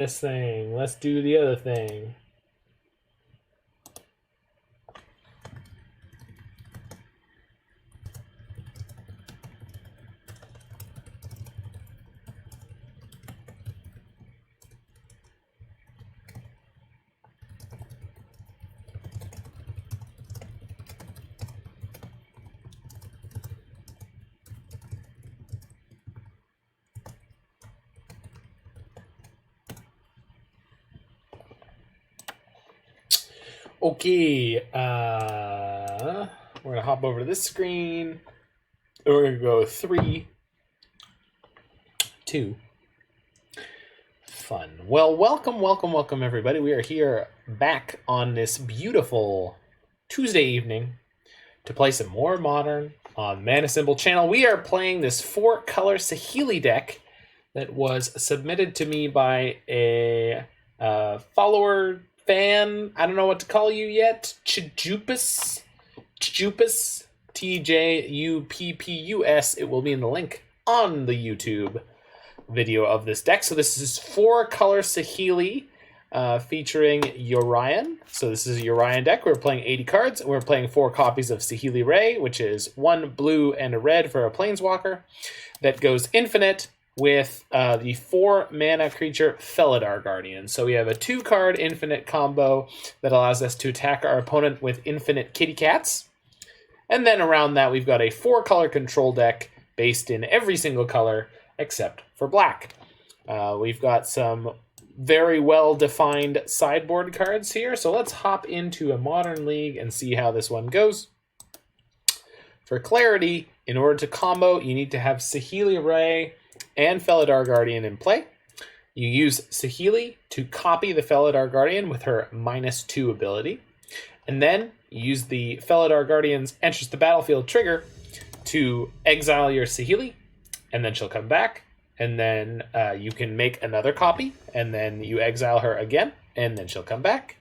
this thing. Let's do the other thing. Okay, we're gonna hop over to this screen. We're gonna go 3, 2, fun. Well, welcome everybody. We are here back on this beautiful Tuesday evening to play some more Modern on Mana Symbol channel. We are playing this 4-color Saheeli deck that was submitted to me by a follower, fan, I don't know what to call you yet. Tjuppus, Tjuppus. It will be in the link on the YouTube video of this deck. So this is 4-color Saheeli featuring Yorion. So this is a Yorion deck. We're playing 80 cards. We're playing 4 copies of Saheeli Rai, which is 1 blue and a red for a Planeswalker that goes infinite with the 4-mana creature Felidar Guardian. So we have a 2-card infinite combo that allows us to attack our opponent with infinite kitty cats. And then around that, we've got a 4-color control deck based in every single color except for black. We've got some very well-defined sideboard cards here. So let's hop into a Modern League and see how this one goes. For clarity, in order to combo, you need to have Saheeli Rai and Felidar Guardian in play. You use Saheeli to copy the Felidar Guardian with her -2 ability. And then you use the Felidar Guardian's Enters the Battlefield trigger to exile your Saheeli, and then she'll come back. And then you can make another copy, and then you exile her again, and then she'll come back.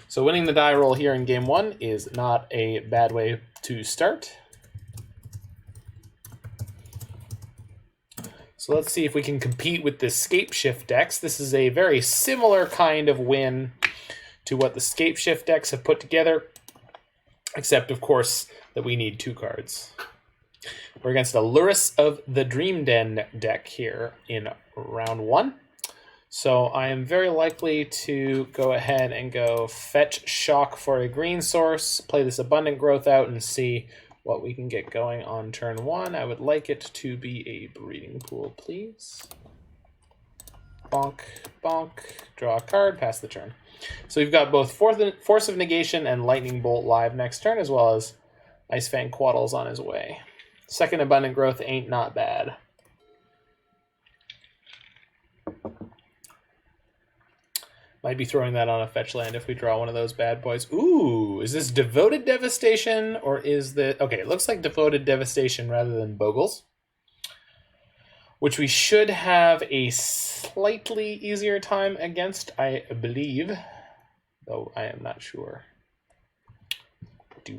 So winning the die roll here in game 1 is not a bad way to start. So let's see if we can compete with the Scape Shift decks. This is a very similar kind of win to what the Scape Shift decks have put together, except, of course, that we need 2 cards. We're against a Lurrus of the Dream Den deck here in round 1. So I am very likely to go ahead and go fetch Shock for a green source, play this Abundant Growth out, and see what we can get going on turn 1. I would like it to be a breeding pool, please. Bonk, bonk, draw a card, pass the turn. So we've got both Force of Negation and Lightning Bolt live next turn, as well as Ice-Fang Coatl's on his way. Second Abundant Growth ain't not bad. Might be throwing that on a fetch land if we draw one of those bad boys. Ooh, is this Devoted Devastation, or is the... Okay, it looks like Devoted Devastation rather than Bogles, which we should have a slightly easier time against, I believe, though I am not sure. Okay,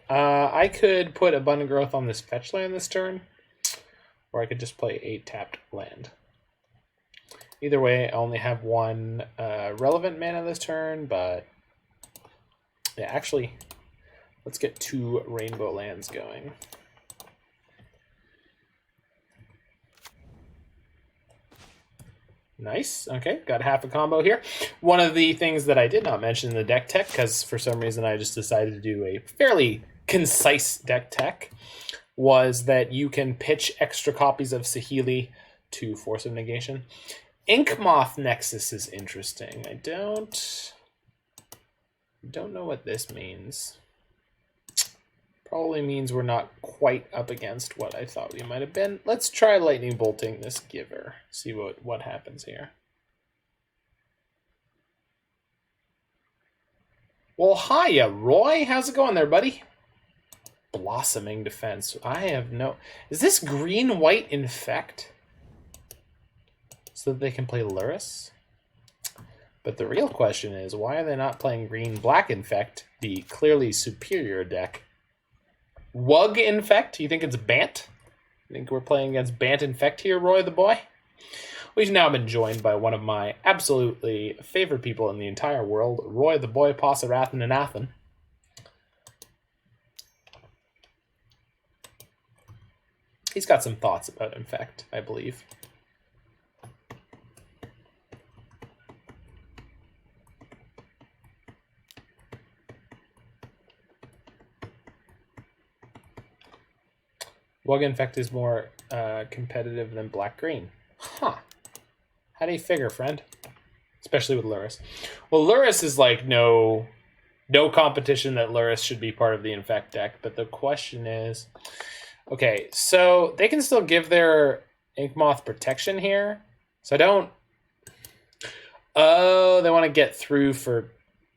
I could put Abundant Growth on this fetch land this turn, or I could just play a tapped land. Either way, I only have 1 relevant mana this turn, but yeah, actually, let's get 2 rainbow lands going. Nice. Okay, got half a combo here. One of the things that I did not mention in the deck tech, because for some reason I just decided to do a fairly concise deck tech, was that you can pitch extra copies of Saheeli to Force of Negation. Inkmoth Nexus is interesting. I don't know what this means. Probably means we're not quite up against what I thought we might have been. Let's try Lightning Bolting this Giver. See what happens here. Well, hiya, Roy. How's it going there, buddy? Blossoming Defense. I have no... Is this green-white Infect? So that they can play Lurrus? But the real question is, why are they not playing green-black Infect, the clearly superior deck? Wug Infect? You think it's Bant? I think we're playing against Bant Infect here, Roy the boy. We've now been joined by one of my absolutely favorite people in the entire world, Roy the boy, Passarathan and Athen. He's got some thoughts about Infect, I believe. Wug Infect is more competitive than Black-Green. Huh. How do you figure, friend? Especially with Lurrus. Well, Lurrus is like no competition that Lurrus should be part of the Infect deck, but the question is... Okay, so they can still give their Inkmoth protection here. So I don't... Oh, they want to get through for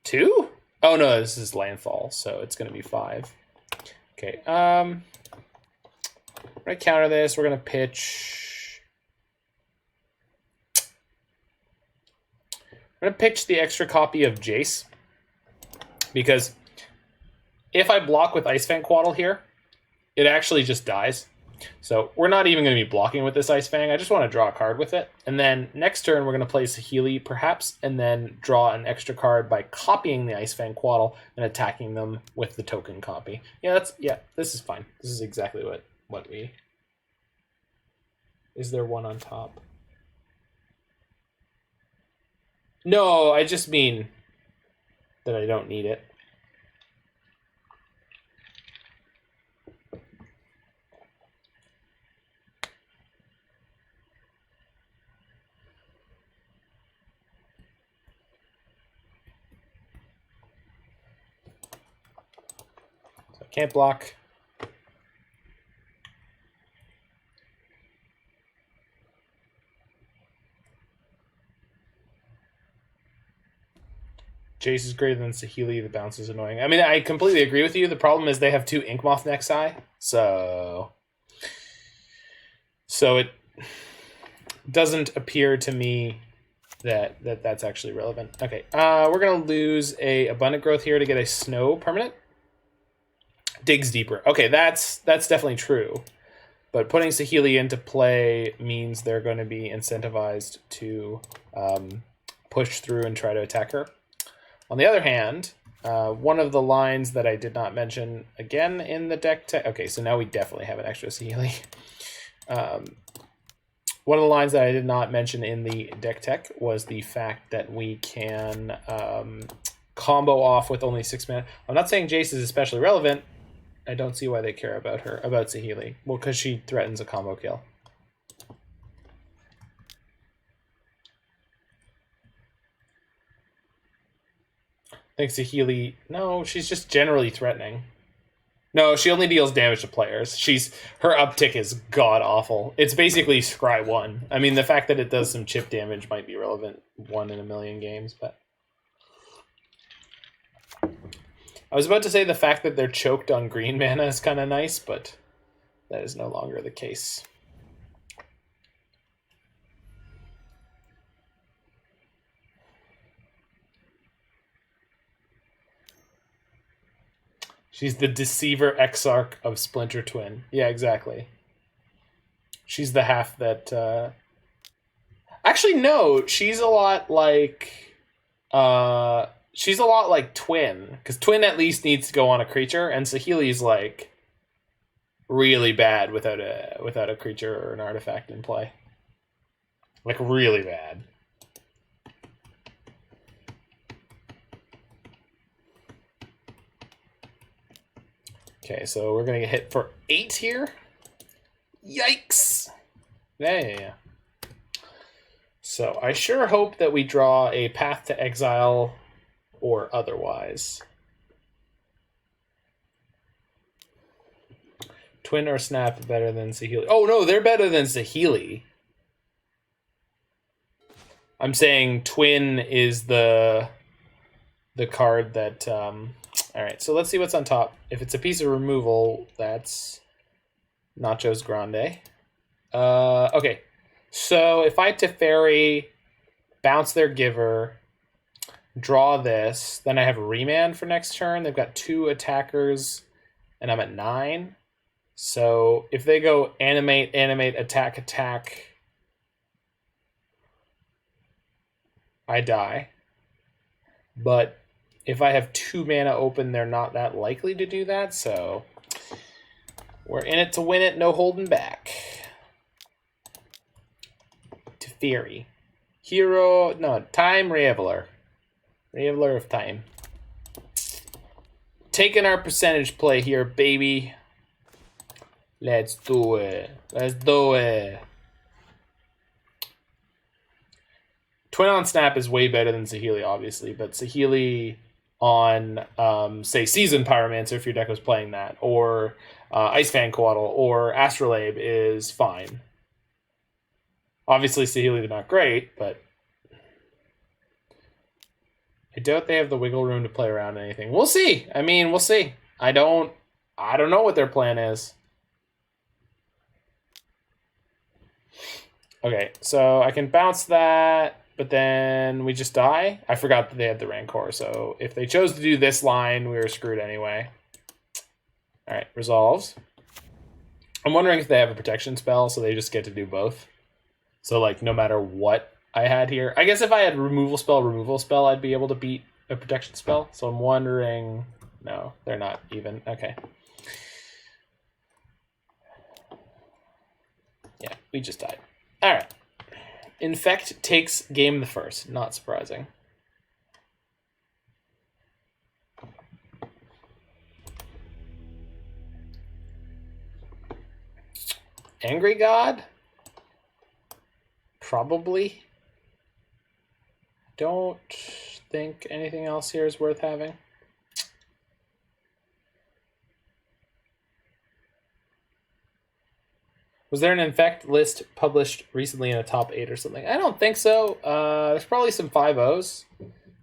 2? Oh no, this is landfall, so it's going to be 5. Okay, we're going to counter this. We're going to pitch... I'm going to pitch the extra copy of Jace. Because if I block with Ice-Fang Coatl here, it actually just dies. So we're not even going to be blocking with this Ice-Fang. I just want to draw a card with it. And then next turn, we're going to play Saheeli, perhaps, and then draw an extra card by copying the Ice-Fang Coatl and attacking them with the token copy. Yeah, this is fine. This is exactly what we... Is there one on top? No, I just mean that I don't need it. So I can't block. Jace is greater than Saheeli. The bounce is annoying. I mean, I completely agree with you. The problem is they have 2 Inkmoth Nexi, so it doesn't appear to me that that's actually relevant. Okay, we're gonna lose a Abundant Growth here to get a Snow permanent. Digs deeper. Okay, that's definitely true. But putting Saheeli into play means they're going to be incentivized to push through and try to attack her. On the other hand, one of the lines that I did not mention again in the deck tech... Okay, so now we definitely have an extra Saheeli. One of the lines that I did not mention in the deck tech was the fact that we can combo off with only 6 mana. I'm not saying Jace is especially relevant. I don't see why they care about Saheeli. Well, because she threatens a combo kill. Thanks to Saheeli. No, she's just generally threatening. No, she only deals damage to players. Her uptick is god-awful. It's basically Scry 1. I mean, the fact that it does some chip damage might be relevant 1 in a million games, but... I was about to say the fact that they're choked on green mana is kind of nice, but that is no longer the case. She's the Deceiver Exarch of Splinter Twin. Yeah, exactly. She's the half that... Actually, no. She's a lot like... She's a lot like Twin. Because Twin at least needs to go on a creature, and Saheeli's like... really bad without a creature or an artifact in play. Like, really bad. Okay, so we're going to get hit for 8 here. Yikes! Yeah. So I sure hope that we draw a Path to Exile or otherwise. Twin or Snap better than Saheeli? Oh, no, they're better than Saheeli. I'm saying Twin is the card that... All right, so let's see what's on top. If it's a piece of removal, that's Nacho's Grande. Okay, so if I Teferi, bounce their Giver, draw this, then I have Remand for next turn. They've got 2 attackers, and I'm at 9. So if they go animate, animate, attack, attack, I die. But if I have 2 mana open, they're not that likely to do that, so we're in it to win it, no holding back. Teferi. Hero, no, Time Raveler. Raveler of Time. Taking our percentage play here, baby. Let's do it. Let's do it. Twin on Snap is way better than Saheeli, obviously, but Saheeli on, say, Seasoned Pyromancer, if your deck was playing that, or Ice-Fang Coatl, or Astrolabe is fine. Obviously, Saheeli, they're not great, but I doubt they have the wiggle room to play around anything. We'll see. I mean, we'll see. I don't know what their plan is. Okay, so I can bounce that. But then we just die. I forgot that they had the Rancor, so if they chose to do this line, we were screwed anyway. Alright, resolves. I'm wondering if they have a protection spell, so they just get to do both. So, like, no matter what I had here. I guess if I had removal spell, I'd be able to beat a protection spell. So I'm wondering... No, they're not even. Okay. Yeah, we just died. Alright. Infect takes game the first. Not surprising. Angry God? Probably. Don't think anything else here is worth having. Was there an Infect list published recently in a top 8 or something? I don't think so. There's probably some 5-0s,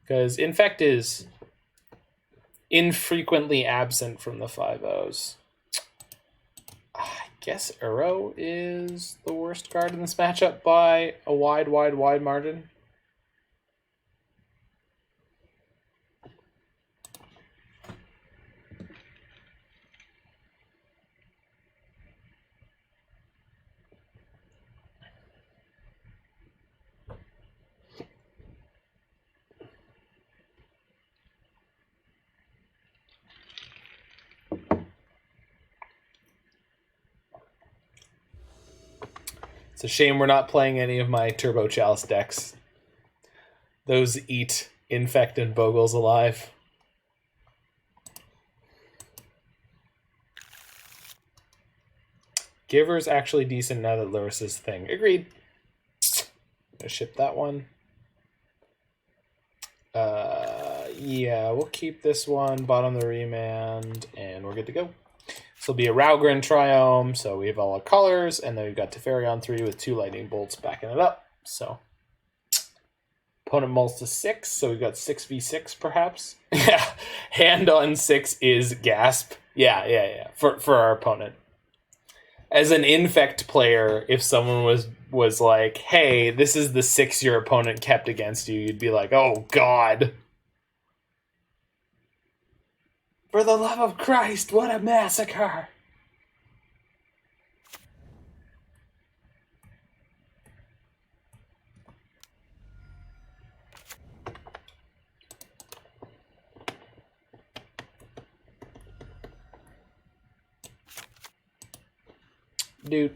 because Infect is infrequently absent from the 5-0s. I guess Uro is the worst card in this matchup by a wide margin. It's a shame we're not playing any of my Turbo Chalice decks. Those eat Infect and Bogles alive. Giver's actually decent now that Lurrus is thing. Agreed. Gonna ship that one. Yeah, we'll keep this one, bottom the Remand, and we're good to go. This will be a Raugrin Triome, so we have all our colors, and then we've got Teferi on 3 with 2 lightning bolts backing it up. So opponent mulls to 6, so we've got 6v6 perhaps. Yeah, hand on 6 is gasp. Yeah. For our opponent. As an Infect player, if someone was like, hey, this is the 6 your opponent kept against you, you'd be like, oh god. For the love of Christ, what a massacre! Dude.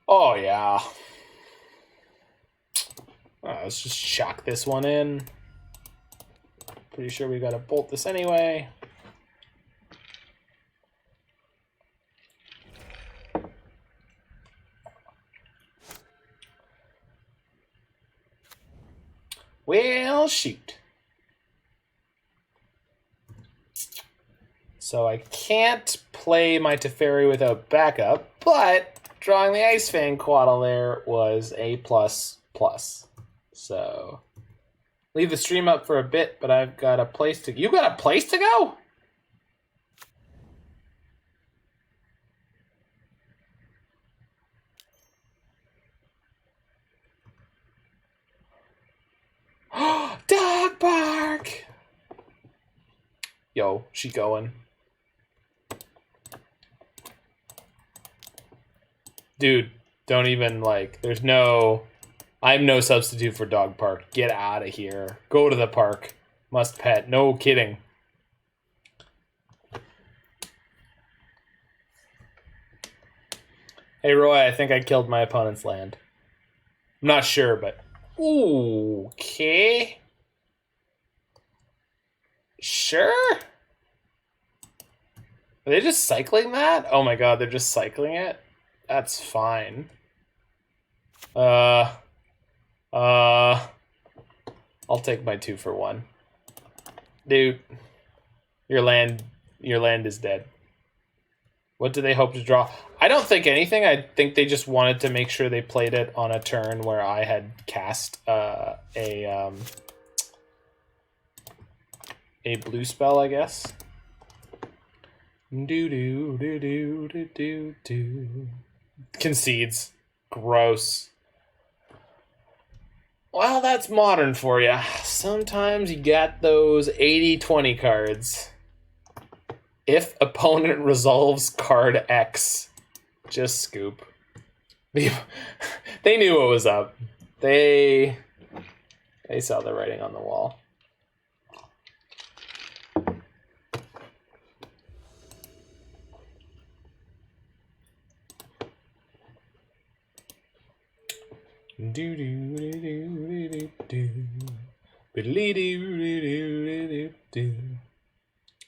Oh, yeah. Let's just shock this one in. Pretty sure we gotta bolt this anyway. Well, shoot. So I can't play my Teferi without backup, but drawing the Ice-Fang Coatl there was a plus. So leave the stream up for a bit, but I've got a place to... You got a place to go? Dog bark! Yo, she going. Dude, don't even, like, there's no... I'm no substitute for dog park. Get out of here. Go to the park. Must pet. No kidding. Hey, Roy, I think I killed my opponent's land. I'm not sure, but... Ooh, okay. Sure? Are they just cycling that? Oh my god, they're just cycling it? That's fine. I'll take my 2 for 1. Dude, your land is dead. What do they hope to draw? I don't think anything. I think they just wanted to make sure they played it on a turn where I had cast a blue spell, I guess. Do. Concedes. Gross. Well, that's Modern for you. Sometimes you got those 80-20 cards. If opponent resolves card X, just scoop. They knew what was up. They saw the writing on the wall.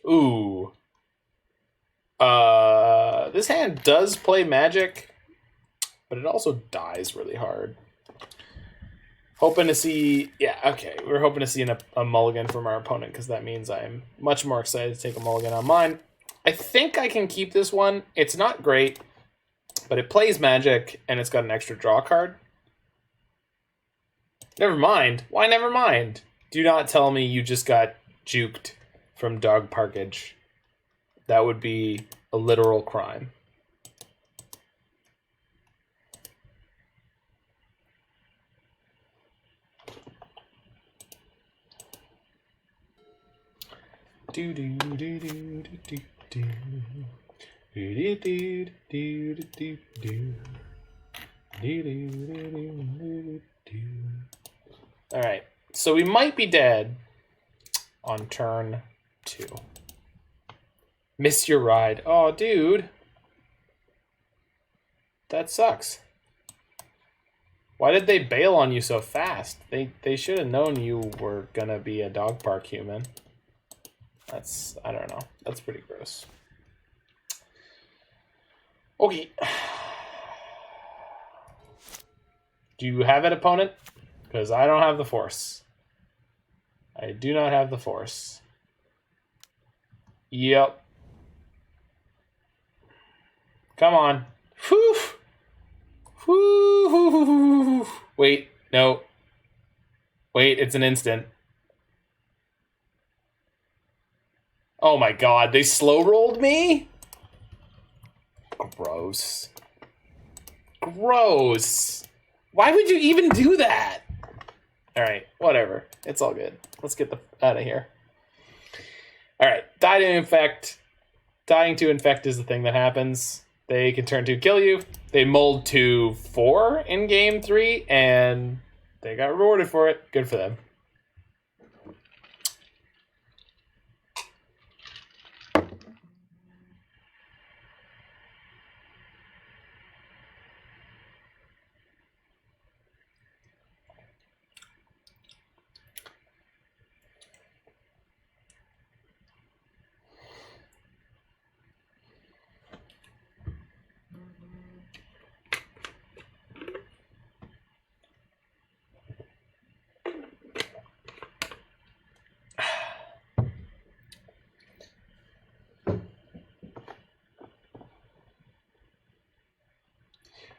Ooh. This hand does play Magic, but it also dies really hard. Hoping to see... Yeah, okay. We're hoping to see a mulligan from our opponent, because that means I'm much more excited to take a mulligan on mine. I think I can keep this one. It's not great, but it plays Magic, and it's got an extra draw card. Never mind. Why never mind? Do not tell me you just got juked from Dog Parkage. That would be a literal crime. Alright, so we might be dead on turn 2. Miss your ride. Oh, dude. That sucks. Why did they bail on you so fast? They should have known you were gonna be a dog park human. That's, I don't know. That's pretty gross. Okay. Do you have an opponent? Because I don't have the Force. I do not have the Force. Yep. Come on. Whew. Whew. Wait, no. Wait, it's an instant. Oh my god, they slow rolled me? Gross. Gross. Why would you even do that? Alright, whatever. It's all good. Let's get out of here. Alright, die to infect. Dying to infect is the thing that happens. They can turn 2, kill you. They mulled to 4 in game 3, and they got rewarded for it. Good for them.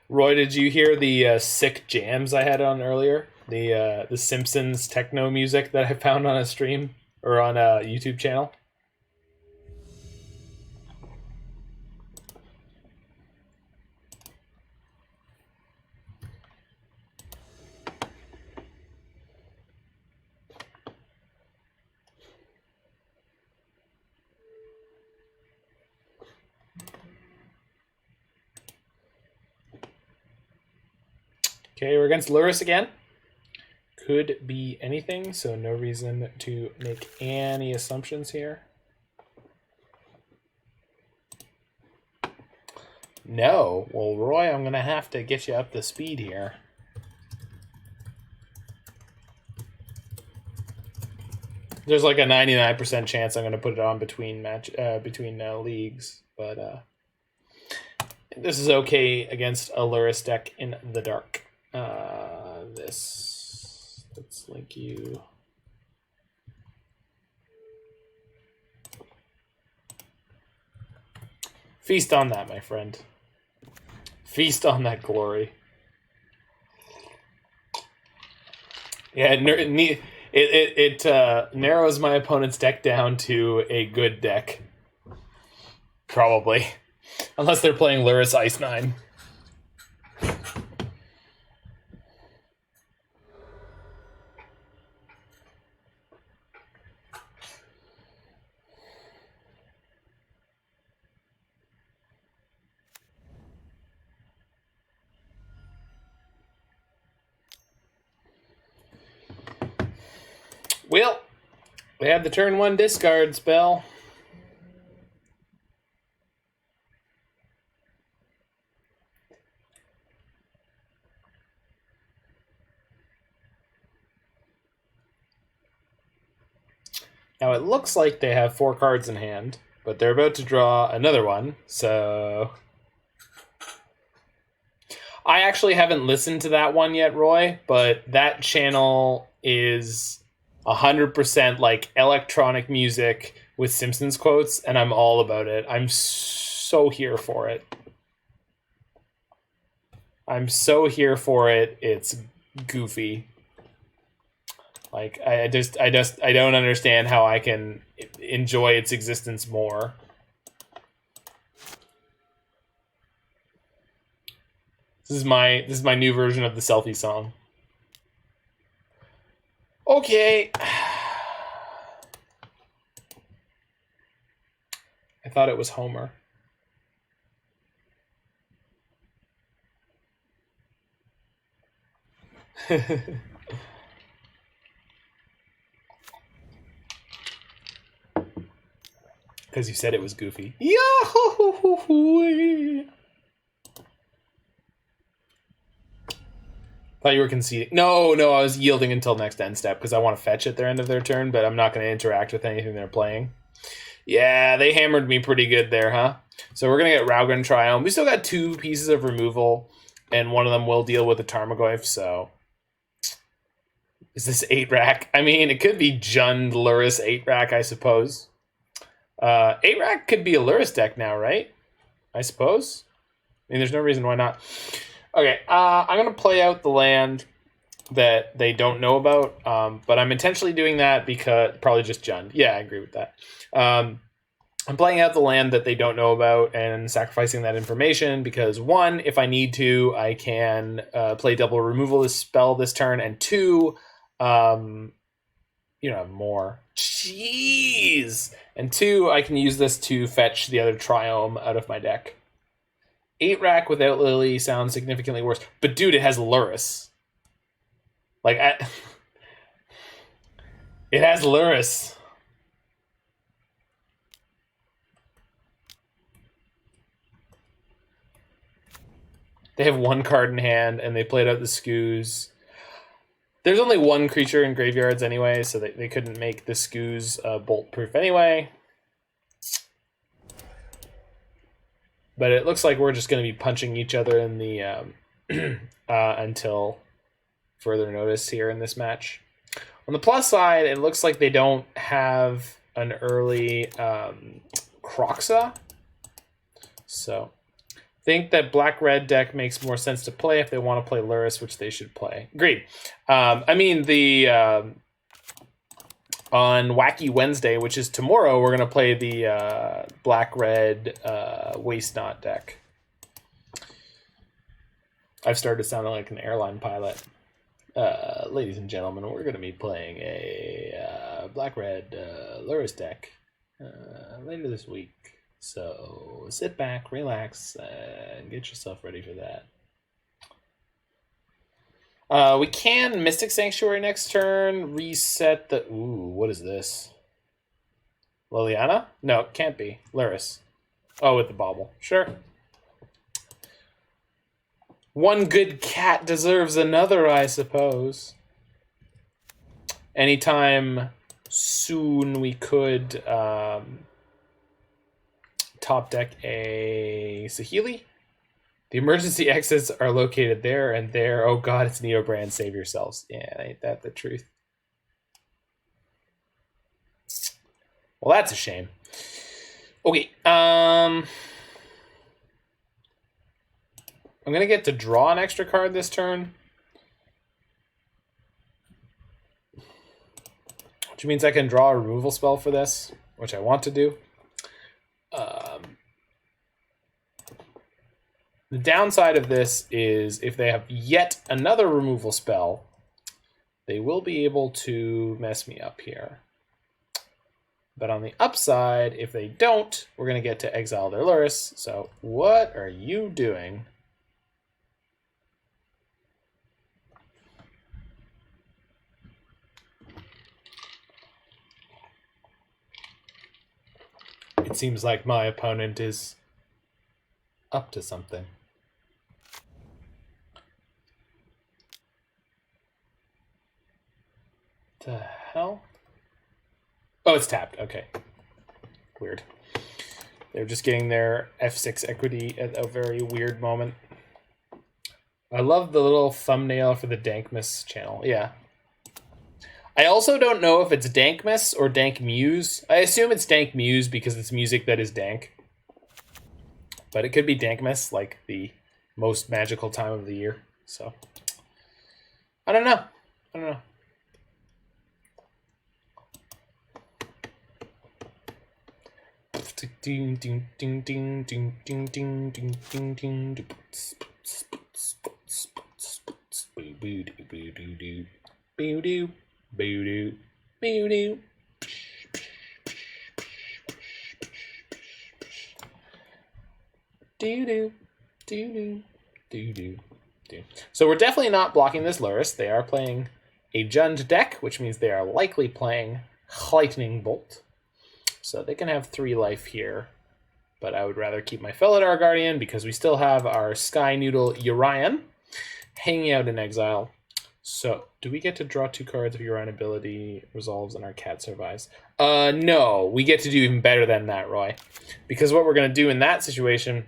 Roy, did you hear the sick jams I had on earlier? The Simpsons techno music that I found on a stream or on a YouTube channel? Okay, we're against Lurrus again. Could be anything, so no reason to make any assumptions here. No. Well, Roy, I'm going to have to get you up to speed here. There's like a 99% chance I'm going to put it on between leagues, but this is okay against a Lurrus deck in the dark. Let's link you. Feast on that, my friend. Feast on that glory. Yeah, it narrows my opponent's deck down to a good deck. Probably. Unless they're playing Lurrus Ice 9. Well, we have the turn 1 discard spell. Now it looks like they have 4 cards in hand, but they're about to draw another one, so... I actually haven't listened to that one yet, Roy, but that channel is 100% like electronic music with Simpsons quotes, and I'm all about it. I'm so here for it. I'm so here for it. It's goofy. Like I don't understand how I can enjoy its existence more. This is my new version of the selfie song. Okay. I thought it was Homer. Because you said it was goofy. Yahoo! Thought you were conceding. No, I was yielding until next end step because I want to fetch at their end of their turn, but I'm not going to interact with anything they're playing. Yeah, they hammered me pretty good there, huh? So we're going to get Raugrin Triome. We still got 2 pieces of removal, and one of them will deal with the Tarmogoyf, so... Is this 8-rack? I mean, it could be Jund Lurrus 8-rack, I suppose. 8-rack could be a Lurrus deck now, right? I suppose. I mean, there's no reason why not. Okay, I'm going to play out the land that they don't know about, but I'm intentionally doing that because... Probably just Jund. Yeah, I agree with that. I'm playing out the land that they don't know about and sacrificing that information because, 1, if I need to, I can play double removal this spell this turn, and 2, more. Jeez! And 2, I can use this to fetch the other Triome out of my deck. 8-rack without Lily sounds significantly worse. But dude, it has Lurrus. Like, it has Lurrus. They have 1 card in hand, and they played out the Skoos. There's only 1 creature in graveyards anyway, so they couldn't make the Skoos bolt-proof anyway. But it looks like we're just going to be punching each other in the until further notice here in this match. On the plus side, it looks like they don't have an early Kroxa. So I think that black-red deck makes more sense to play if they want to play Lurrus, which they should play. Agreed. I mean, on Wacky Wednesday, which is tomorrow, we're going to play the black-red Waste Not deck. I've started sounding like an airline pilot. Ladies and gentlemen, we're going to be playing a black-red Lurrus deck later this week. So sit back, relax, and get yourself ready for that. We can Mystic Sanctuary next turn, reset the... Ooh, what is this? Liliana? No, it can't be. Luris. Oh, with the bauble. Sure. One good cat deserves another, I suppose. Anytime soon we could top deck a Saheeli. The emergency exits are located there and there. Oh god, it's Neobrand, save yourselves. Yeah, ain't that the truth? Well, that's a shame. Okay, I'm gonna get to draw an extra card this turn. Which means I can draw a removal spell for this, which I want to do. The downside of this is if they have yet another removal spell, they will be able to mess me up here. But on the upside, if they don't, we're going to get to exile their Luris. So what are you doing? It seems like my opponent is up to something. The hell? Oh, it's tapped. Okay. Weird. They're just getting their F6 equity at a very weird moment. I love the little thumbnail for the Dankmas channel. Yeah. I also don't know if it's Dankmas or Dank Muse. I assume it's Dank Muse because it's music that is dank. But it could be Dankmas, like the most magical time of the year. So, I don't know. I don't know. So we're definitely not blocking this Luris. They are playing a Jund deck, which means they are likely playing Lightning Bolt. So they can have 3 life here, but I would rather keep my Felidar Guardian because we still have our Sky Noodle Yorion hanging out in exile. So do we get to draw 2 cards if Yorion ability resolves and our cat survives? No, we get to do even better than that, Roy. Because what we're going to do in that situation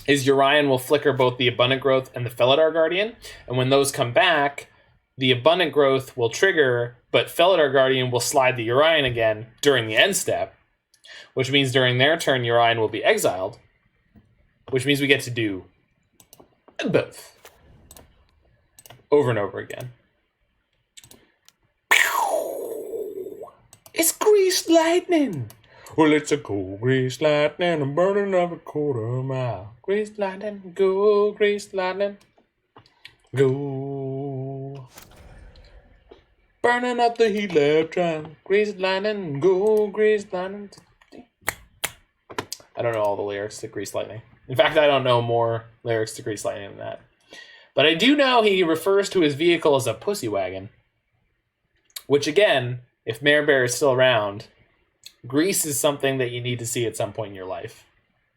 is Yorion will flicker both the Abundant Growth and the Felidar Guardian, and when those come back, the Abundant Growth will trigger, but Felidar Guardian will slide the Yorion again during the end step, which means during their turn, Yorion will be exiled, which means we get to do both over and over again. It's Greased Lightning! Well, it's a go Greased Lightning, I'm burning up a quarter mile. Greased Lightning, go Greased Lightning, go. Burning up the heat lab trying. Greased Lightning, go Greased Lightning. I don't know all the lyrics to Greased Lightning. In fact, I don't know more lyrics to Greased Lightning than that. But I do know he refers to his vehicle as a pussy wagon. Which again, if Mare Bear is still around, grease is something that you need to see at some point in your life.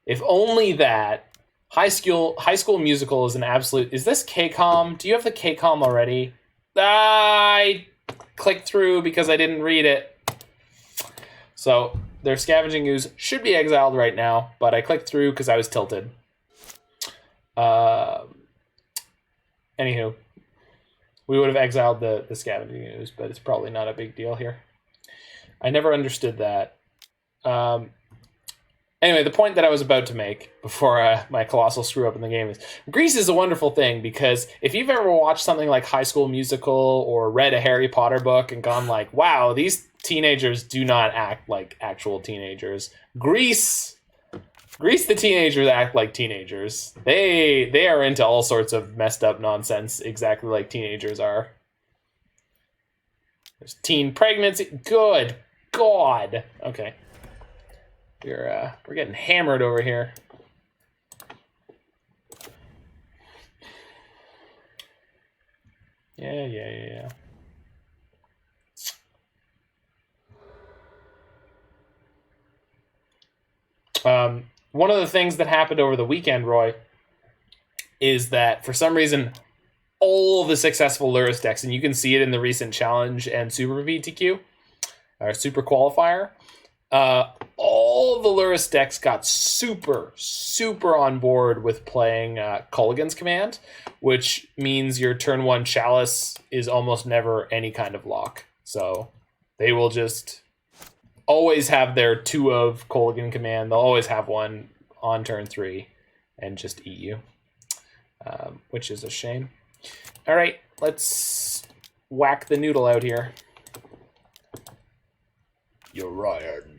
If only that. High School Musical is an absolute... Is this KCOM? Do you have the KCOM already? I clicked through because I didn't read it. So their Scavenging Ooze should be exiled right now, but I clicked through because I was tilted. Anywho, we would have exiled the Scavenging Ooze, but it's probably not a big deal here. I never understood that. Anyway, the point that I was about to make before my colossal screw up in the game is grease is a wonderful thing because if you've ever watched something like High School Musical or read a Harry Potter book and gone like, wow, these teenagers do not act like actual teenagers. Grease the teenagers act like teenagers. They are into all sorts of messed up nonsense exactly like teenagers are. There's teen pregnancy. Good God. Okay. We're getting hammered over here. Yeah. One of the things that happened over the weekend, Roy, is that for some reason, all the successful Lurrus decks, and you can see it in the recent challenge and Super PTQ, or Super Qualifier, all the Lurrus decks got super on board with playing Culligan's Command, which means your turn 1 Chalice is almost never any kind of lock. So they will just always have their 2 of Culligan Command. They'll always have one on turn 3 and just eat you, which is a shame. All right, let's whack the noodle out here. Yorion.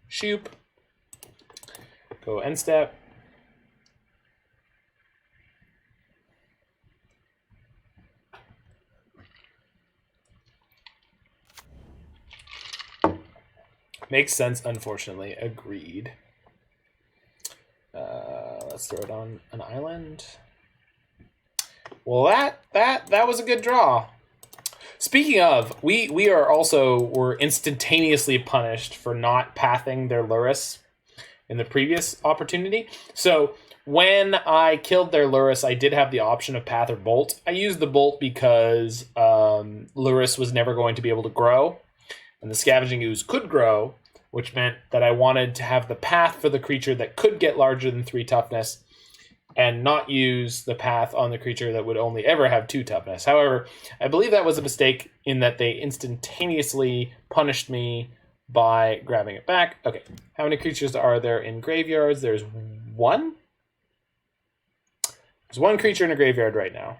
Shoop. Go end step. Makes sense, unfortunately. Agreed. Let's throw it on an island. Well, that was a good draw. Speaking of, we were instantaneously punished for not pathing their Lurrus in the previous opportunity. So when I killed their Lurrus, I did have the option of path or bolt. I used the bolt because Lurrus was never going to be able to grow, and the Scavenging Ooze could grow, which meant that I wanted to have the path for the creature that could get larger than 3 toughness, and not use the path on the creature that would only ever have 2 toughness. However, I believe that was a mistake in that they instantaneously punished me by grabbing it back. Okay, how many creatures are there in graveyards? There's 1? There's 1 creature in a graveyard right now.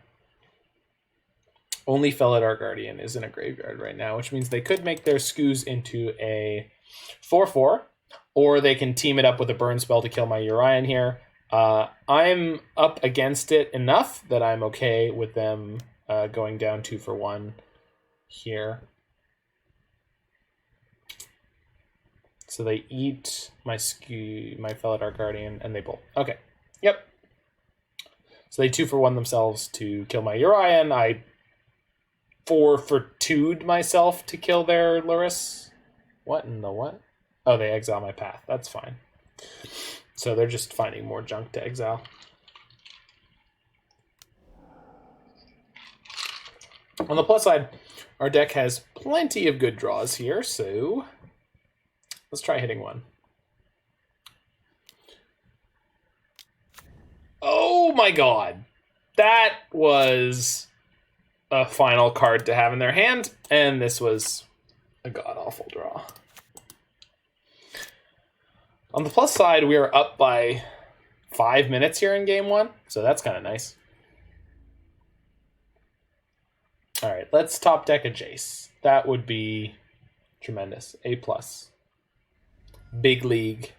Only Felidar Guardian is in a graveyard right now, which means they could make their Skoos into a 4/4, or they can team it up with a burn spell to kill my Yorion here. I'm up against it enough that I'm okay with them going down 2 for 1 here. So they eat my Felidar Guardian, and they bolt. Okay. Yep. So they 2 for 1 themselves to kill my Yorion. I 4 for 2'd myself to kill their Lurrus. What in the what? Oh, they exile my path. That's fine. So they're just finding more junk to exile. On the plus side, our deck has plenty of good draws here, so let's try hitting one. Oh my god! That was a final card to have in their hand, and this was a god-awful draw. On the plus side, we are up by 5 minutes here in game 1, so that's kind of nice. All right, let's top deck a Jace. That would be tremendous. A+. Big league.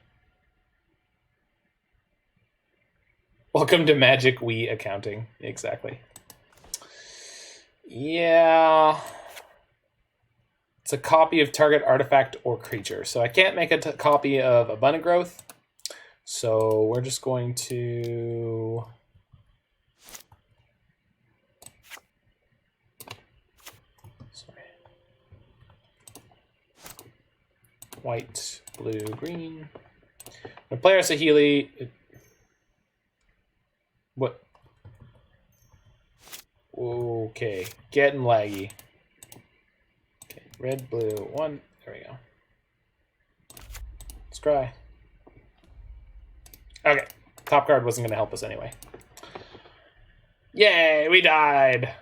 Welcome to Magic Wii accounting. Exactly. Yeah. It's a copy of target artifact or creature. So I can't make a copy of Abundant Growth. So we're just going to... White, blue, green. The player Saheeli. What? Okay, getting laggy. Okay, red, blue, 1. There we go. Scry. Okay, top card wasn't going to help us anyway. Yay, we died.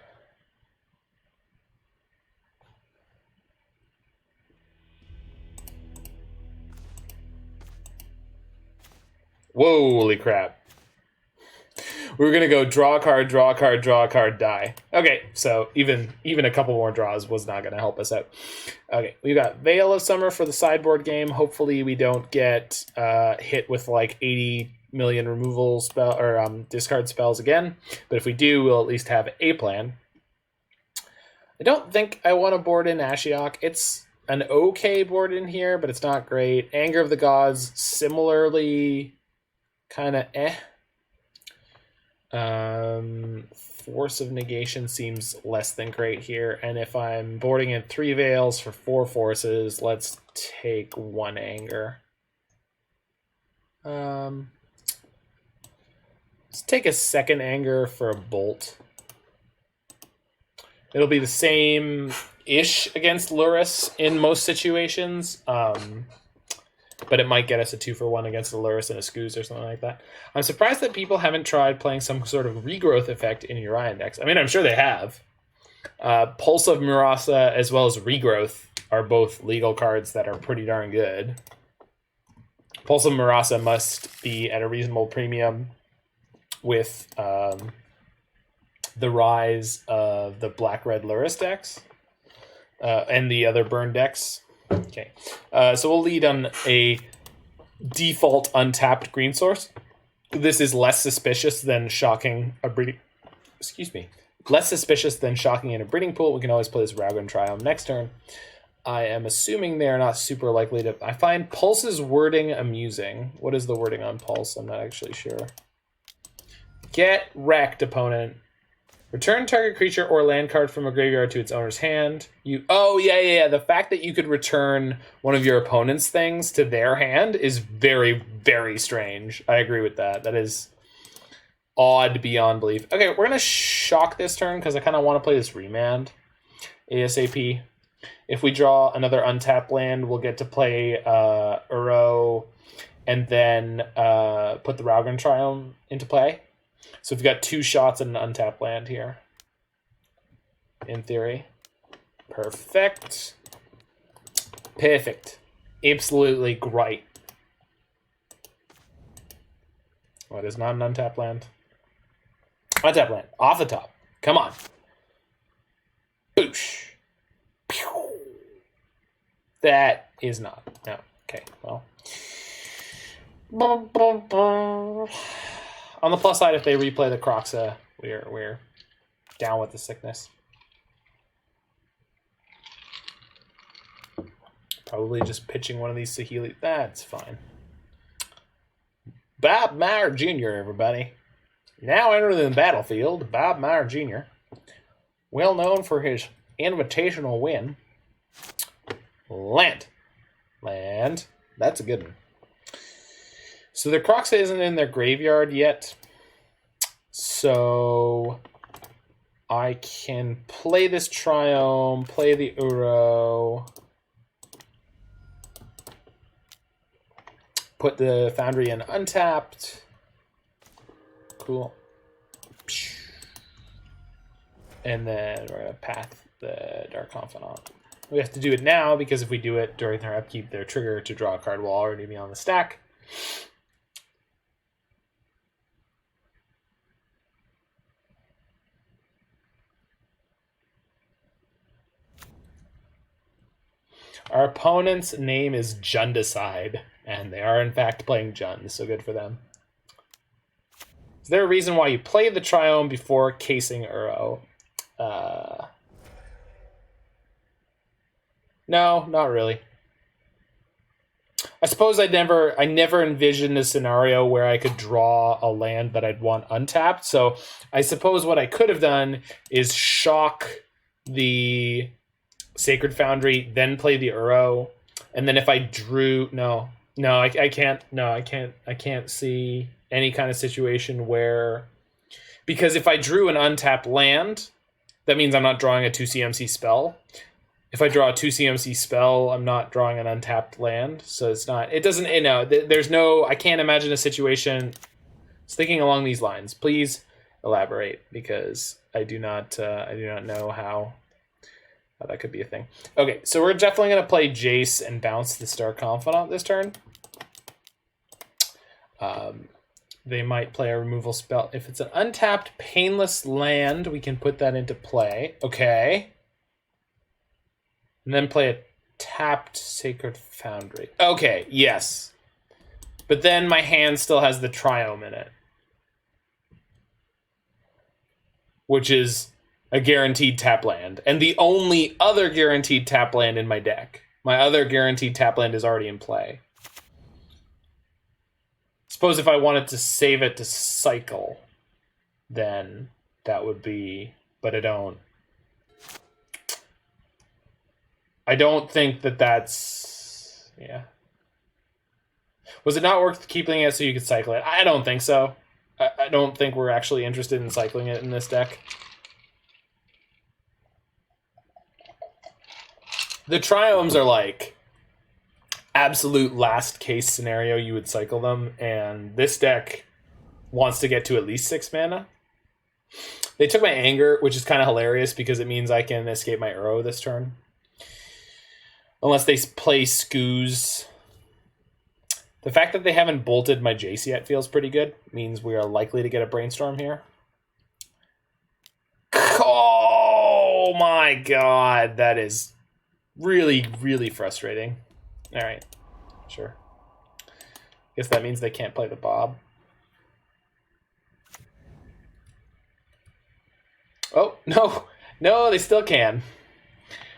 Holy crap. We were going to go draw a card, draw a card, draw a card, die. Okay, so even a couple more draws was not going to help us out. Okay, we got Veil of Summer for the sideboard game. Hopefully we don't get hit with like 80 million removal spell or discard spells again. But if we do, we'll at least have a plan. I don't think I want to board in Ashiok. It's an okay board in here, but it's not great. Anger of the Gods, similarly... kind of Force of Negation seems less than great here, and if I'm boarding in 3 Veils for 4 forces, let's take 1 Anger. Let's take a 2nd Anger for a Bolt. It'll be the same-ish against Lurrus in most situations, but it might get us a 2-for-1 against a Lurrus and a Scooz or something like that. I'm surprised that people haven't tried playing some sort of regrowth effect in Yorion decks. I mean, I'm sure they have. Pulse of Murasa as well as Regrowth are both legal cards that are pretty darn good. Pulse of Murasa must be at a reasonable premium with the rise of the black-red Lurrus decks and the other burn decks. Okay, so we'll lead on a default untapped green source. This is less suspicious than shocking a breeding. Excuse me, less suspicious than shocking in a breeding pool. We can always play this Raugrin Triome next turn. I am assuming they are not super likely to. I find Pulse's wording amusing. What is the wording on Pulse? I'm not actually sure. Get wrecked, opponent. Return target creature or land card from a graveyard to its owner's hand. Oh, yeah. The fact that you could return one of your opponent's things to their hand is very, very strange. I agree with that. That is odd beyond belief. Okay, we're going to shock this turn because I kind of want to play this Remand ASAP. If we draw another untapped land, we'll get to play Uro and then put the Raugrin Triome into play. So we've got 2 shots at an untapped land here. In theory. Perfect. Perfect. Absolutely great. What is not an untapped land? Untapped land. Off the top. Come on. Boosh. Pew. That is not. No. Okay, well. On the plus side, if they replay the Croxa, we're down with the sickness. Probably just pitching one of these Saheeli. That's fine. Bob Meyer Jr., everybody. Now entering the battlefield, Bob Meyer Jr., well known for his invitational win. Land. That's a good one. So the Croxa isn't in their graveyard yet, so I can play this Triome, play the Uro, put the Foundry in untapped. Cool. And then we're going to path the Dark Confidant. We have to do it now because if we do it during their upkeep, their trigger to draw a card will already be on the stack. Our opponent's name is Jundicide, and they are in fact playing Jund, so good for them. Is there a reason why you play the Triome before casing Uro? No, not really. I suppose I never envisioned a scenario where I could draw a land that I'd want untapped, so I suppose what I could have done is shock the Sacred Foundry, then play the Uro, and then if I drew I can't see any kind of situation where, because if I drew an untapped land, that means I'm not drawing a 2 CMC spell. If I draw a 2 CMC spell, I'm not drawing an untapped land, so I can't imagine a situation. Thinking along these lines, please elaborate, because I do not know how that could be a thing. Okay, so we're definitely going to play Jace and bounce the Star Confidant this turn. They might play a removal spell. If it's an untapped painless land, we can put that into play. Okay. And then play a tapped Sacred Foundry. Okay, yes. But then my hand still has the Triome in it, which is a guaranteed tap land, and the only other guaranteed tap land in my deck. My other guaranteed tap land is already in play. Suppose if I wanted to save it to cycle. then that would be, but I don't think that that's, yeah. Was it not worth keeping it so you could cycle it? I don't think so. I don't think we're actually interested in cycling it in this deck. The Triomes are like absolute last case scenario you would cycle them, and this deck wants to get to at least 6 mana. They took my Anger, which is kind of hilarious because it means I can escape my Uro this turn. Unless they play Scoos. The fact that they haven't bolted my Jace yet feels pretty good. Means we are likely to get a Brainstorm here. Oh my god, that is really, really frustrating. Alright, sure. Guess that means they can't play the Bob. Oh, no. No, they still can.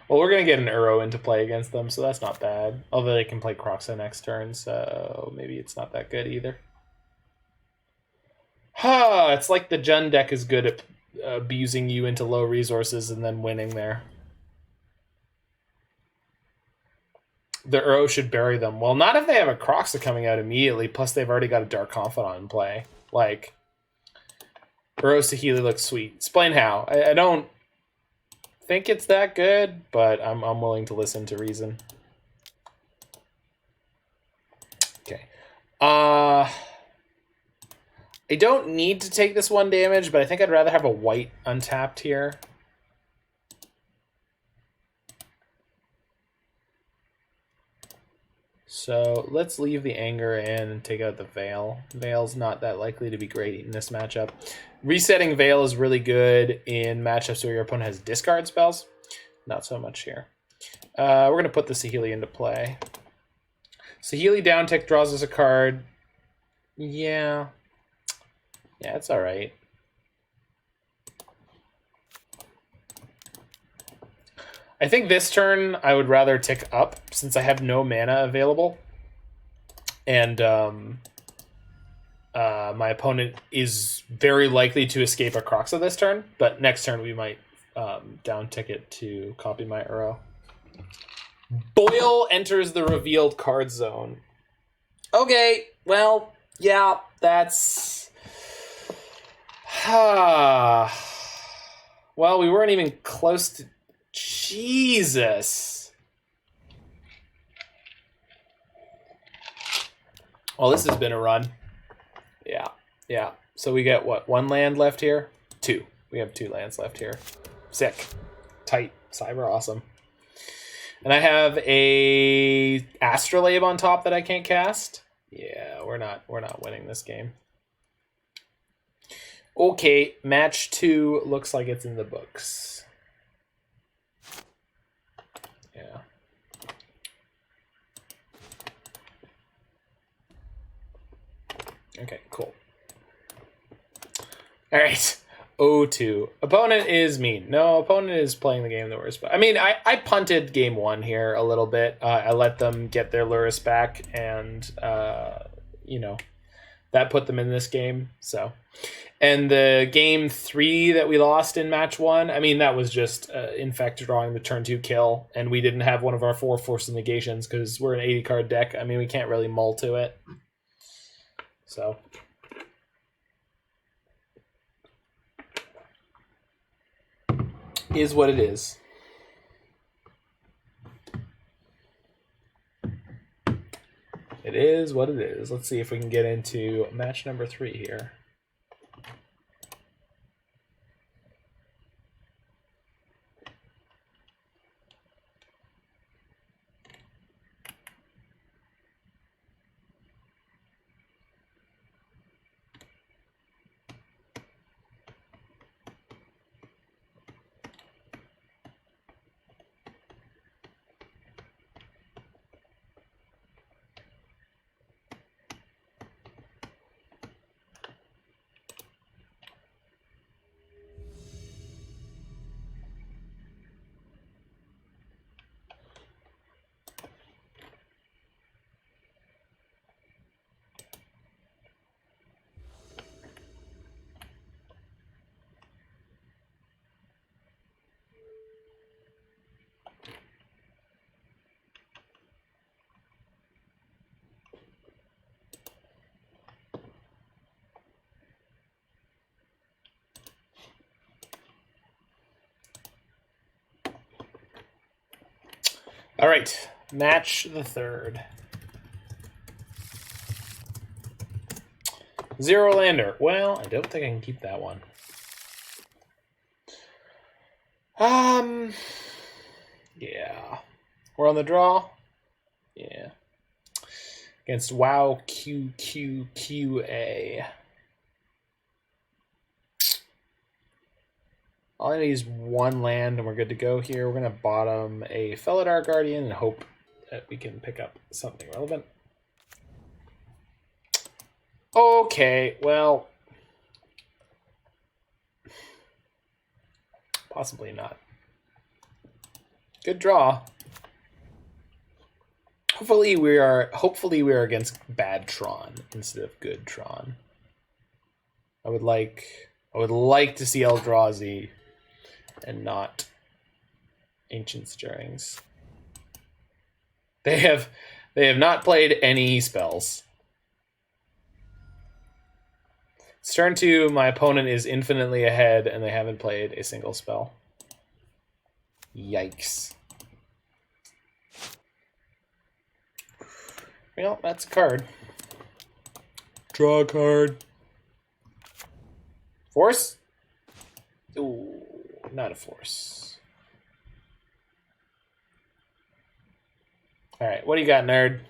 Well, we're going to get an Uro into play against them, so that's not bad. Although they can play Kroxa next turn, so maybe it's not that good either. It's like the Jund deck is good at abusing you into low resources and then winning there. The Uro should bury them. Well, not if they have a Kroxa coming out immediately, plus they've already got a Dark Confidant in play. Like, Uro Saheeli looks sweet. Explain how. I don't think it's that good, but I'm willing to listen to reason. Okay. I don't need to take this 1 damage, but I think I'd rather have a white untapped here. So let's leave the Anger in and take out the Veil. Veil's not that likely to be great in this matchup. Resetting Veil is really good in matchups where your opponent has discard spells. Not so much here. We're going to put the Saheeli into play. Saheeli down tick draws us a card. Yeah. Yeah, it's all right. I think this turn I would rather tick up since I have no mana available. And my opponent is very likely to escape a Kroxa this turn, but next turn we might down tick it to copy my Uro. Boyle enters the revealed card zone. Okay, well, yeah, that's... well, we weren't even close to... Jesus. Well, this has been a run. Yeah. So we get, what, 1 land left here? 2. We have 2 lands left here. Sick. Tight. Cyber awesome. And I have a Astrolabe on top that I can't cast. Yeah, we're not winning this game. Okay, match 2 looks like it's in the books. Yeah. Okay, cool. All right. 0-2. Opponent is mean. No, opponent is playing the game the worst. I mean, I punted game 1 here a little bit. I let them get their Lurrus back, and, you know, that put them in this game. So, and the game 3 that we lost in match 1, I mean, that was just Infect drawing the turn 2 kill, and we didn't have one of our 4 Force of Negations because we're an 80-card deck. I mean, we can't really mull to it. So... is what it is. It is what it is. Let's see if we can get into match number 3 here. All right, match the third. Zero lander. Well, I don't think I can keep that one. Yeah. We're on the draw. Yeah. Against WoW QQQA. All I need is one land and we're good to go here. We're going to bottom a Felidar Guardian and hope that we can pick up something relevant. Okay, well, possibly not. Good draw. Hopefully we are against bad Tron instead of good Tron. I would like to see Eldrazi and not Ancient Stirrings. They have not played any spells. It's turn 2, my opponent is infinitely ahead and they haven't played a single spell. Yikes. Well, that's a card. Draw a card. Force? Ooh, not a force. Alright, what do you got, nerd?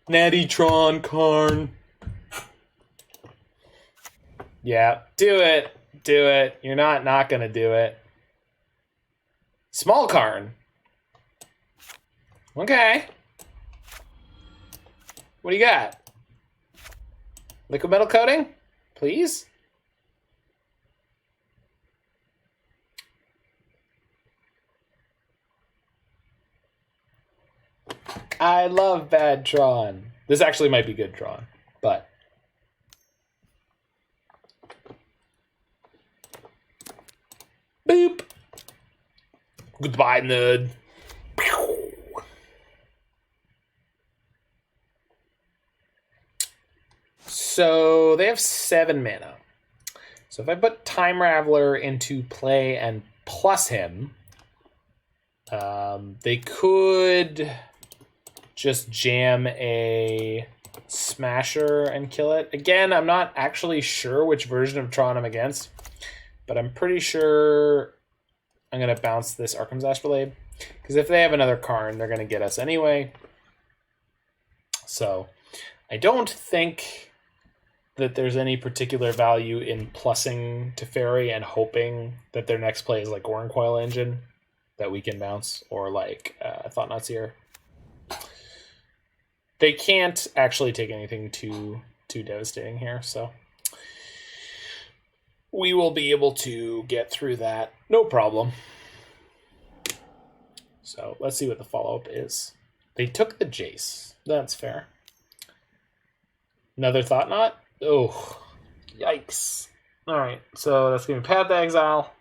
Natty Tron Karn. Yeah, do it. Do it. You're not gonna do it. Small Karn. Okay. What do you got? Liquid metal coating? Please? I love bad Tron. This actually might be good Tron, but... Boop! Goodbye, nerd. So they have 7 mana. So if I put Time Raveler into play and plus him, they could just jam a Smasher and kill it. Again, I'm not actually sure which version of Tron I'm against, but I'm pretty sure I'm going to bounce this Arcum's Astrolabe, because if they have another Karn, they're going to get us anyway. So I don't think that there's any particular value in plussing Teferi and hoping that their next play is like Goron Coil Engine that we can bounce, or like Thought-Knot Seer. They can't actually take anything too devastating here, so we will be able to get through that, no problem. So let's see what the follow-up is. They took the Jace. That's fair. Another Thought-Knot? Oh, yikes. All right, so that's going to be Path to Exile.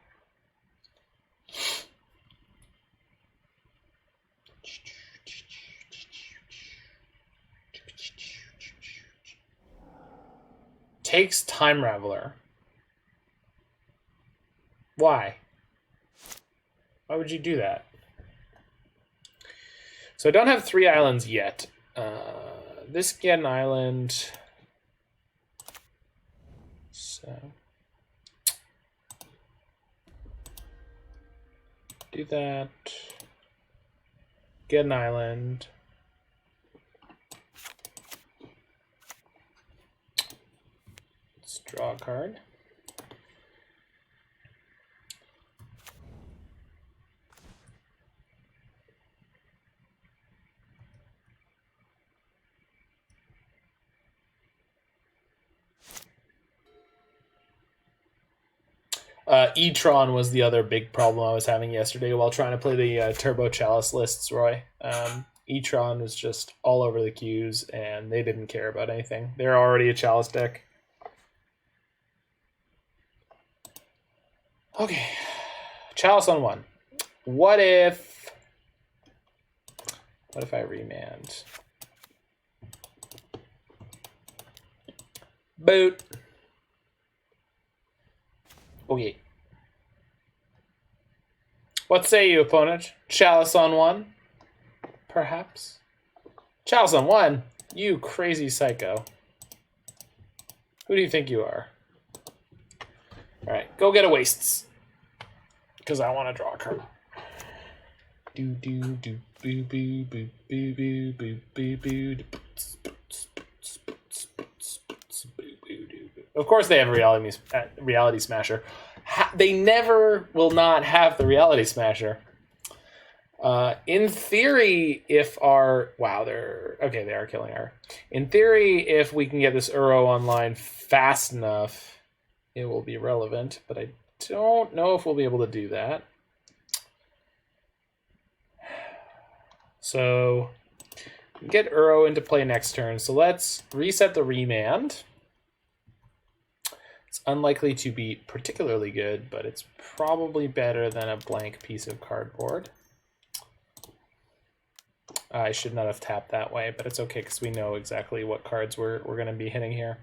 Takes Time Raveler. Why? Why would you do that? So I don't have 3 islands yet. This can get an island. So do that. Get an island. Let's draw a card. E-Tron was the other big problem I was having yesterday while trying to play the Turbo Chalice lists, Roy. E-Tron was just all over the queues, and they didn't care about anything. They're already a Chalice deck. Okay. Chalice on 1. What if I remand? Boot. Okay. What say you, opponent? Chalice on 1? perhaps? Chalice on 1? You crazy psycho. Who do you think you are? Alright, go get a wastes. Because I want to draw a card. Do do do boo boo boo boo boo boo boo boo. Of course they have Reality Smasher. They never will not have the Reality Smasher. In theory, if our... Wow, they're... Okay, they are killing her. In theory, if we can get this Uro online fast enough, it will be relevant. But I don't know if we'll be able to do that. So, get Uro into play next turn. So let's reset the Remand. It's unlikely to be particularly good, but it's probably better than a blank piece of cardboard. I should not have tapped that way, but it's okay because we know exactly what cards we're going to be hitting here.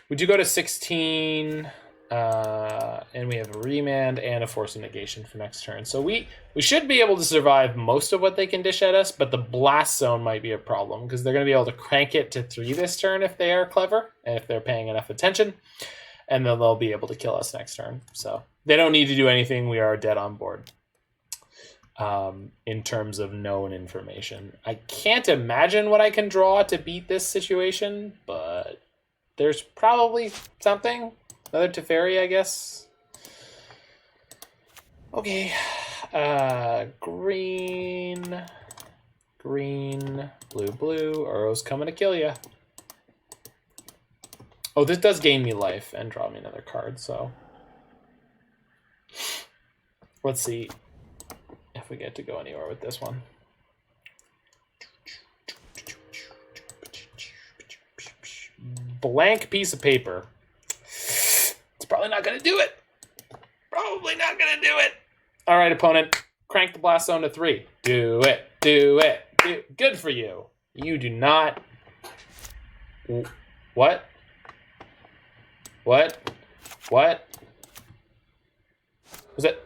We do go to 16, and we have a Remand and a Force of Negation for next turn. So we should be able to survive most of what they can dish at us, but the Blast Zone might be a problem because they're going to be able to crank it to 3 this turn if they are clever and if they're paying enough attention, and then they'll be able to kill us next turn. So they don't need to do anything. We are dead on board. In terms of known information. I can't imagine what I can draw to beat this situation, but there's probably something. Another Teferi, I guess. Okay. Green, blue, Uro's coming to kill you. Oh, this does gain me life and draw me another card, so... Let's see if we get to go anywhere with this one. Blank piece of paper. It's probably not going to do it. Probably not going to do it. All right, opponent. Crank the Blast Zone to 3. Do it. Do it. Good for you. You do not... What? What? What? Was it...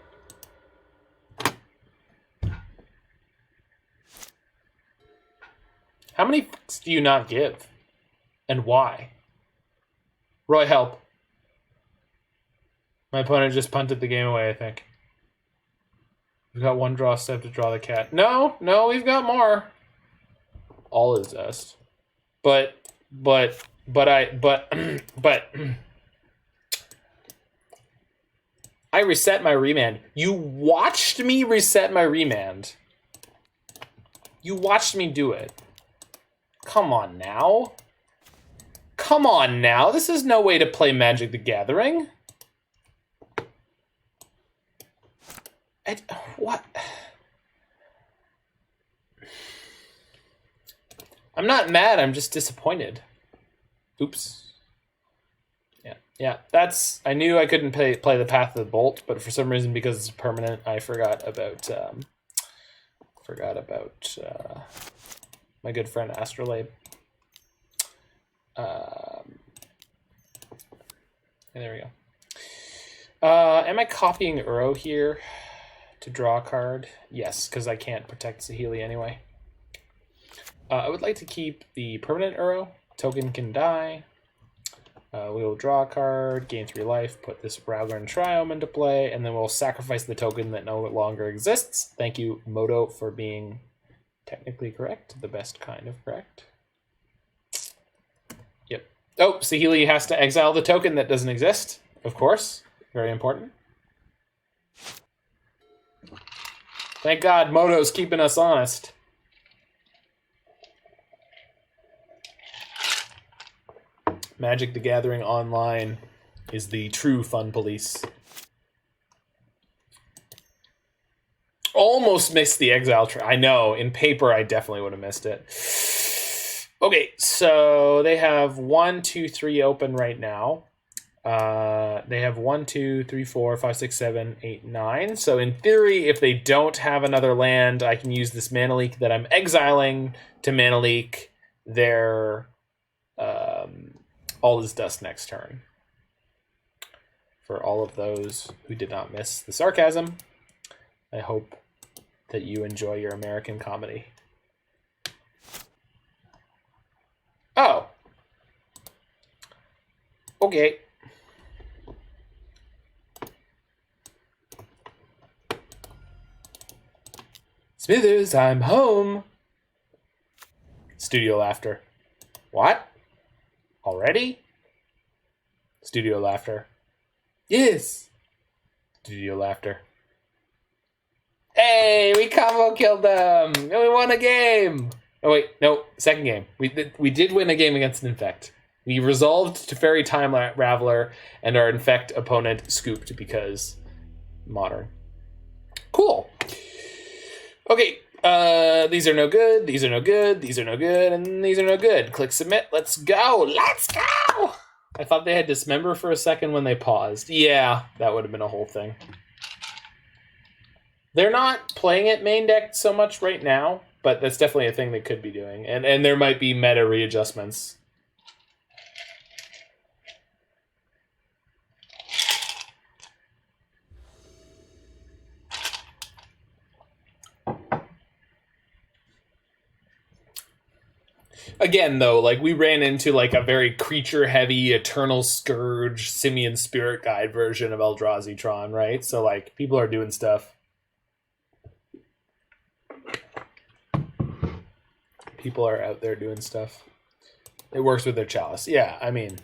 How many fucks do you not give? And why? Roy, help. My opponent just punted the game away, I think. We've got one draw step to draw the cat. No, we've got more. All is zest. But I reset my Remand. You watched me reset my Remand. You watched me do it. Come on now. Come on now. This is no way to play Magic the Gathering. What? I'm not mad. I'm just disappointed. Oops. Yeah. That's... I knew I couldn't play the Path of the Bolt, but for some reason, because it's permanent, I forgot about my good friend Astrolabe. And there we go. Am I copying Uro here to draw a card? Yes, because I can't protect Saheeli anyway. I would like to keep the permanent Uro. Token can die. We will draw a card, gain 3 life, put this Raugrin Triome into play, and then we'll sacrifice the token that no longer exists. Thank you, Moto, for being technically correct. The best kind of correct. Yep. Oh, Saheeli has to exile the token that doesn't exist, of course. Very important. Thank God Moto's keeping us honest. Magic the Gathering Online is the true fun police. Almost missed the Exile. I know, in paper I definitely would have missed it. Okay, so they have 1, 2, 3 open right now. They have 1, 2, 3, 4, 5, 6, 7, 8, 9. So in theory, if they don't have another land, I can use this Mana Leak that I'm exiling to Mana Leak their All Is Dust next turn. For all of those who did not miss the sarcasm, I hope that you enjoy your American comedy. Okay. Smithers, I'm home. Studio laughter. What? Already? Studio laughter. Yes. Studio laughter. Hey, we combo killed them, and we won a game. Oh wait, no, second game. We did win a game against an Infect. We resolved to Fairy Time Raveler, and our Infect opponent scooped because Modern. Cool. Okay, these are no good, these are no good, these are no good, and these are no good. Click submit, let's go, let's go! I thought they had Dismember for a second when they paused. Yeah, that would have been a whole thing. They're not playing it main deck so much right now, but that's definitely a thing they could be doing. And there might be meta readjustments. Again, though, like we ran into like a very creature-heavy Eternal Scourge Simian Spirit Guide version of Eldrazi Tron, right? So like people are doing stuff. People are out there doing stuff. It works with their Chalice. Yeah, I mean,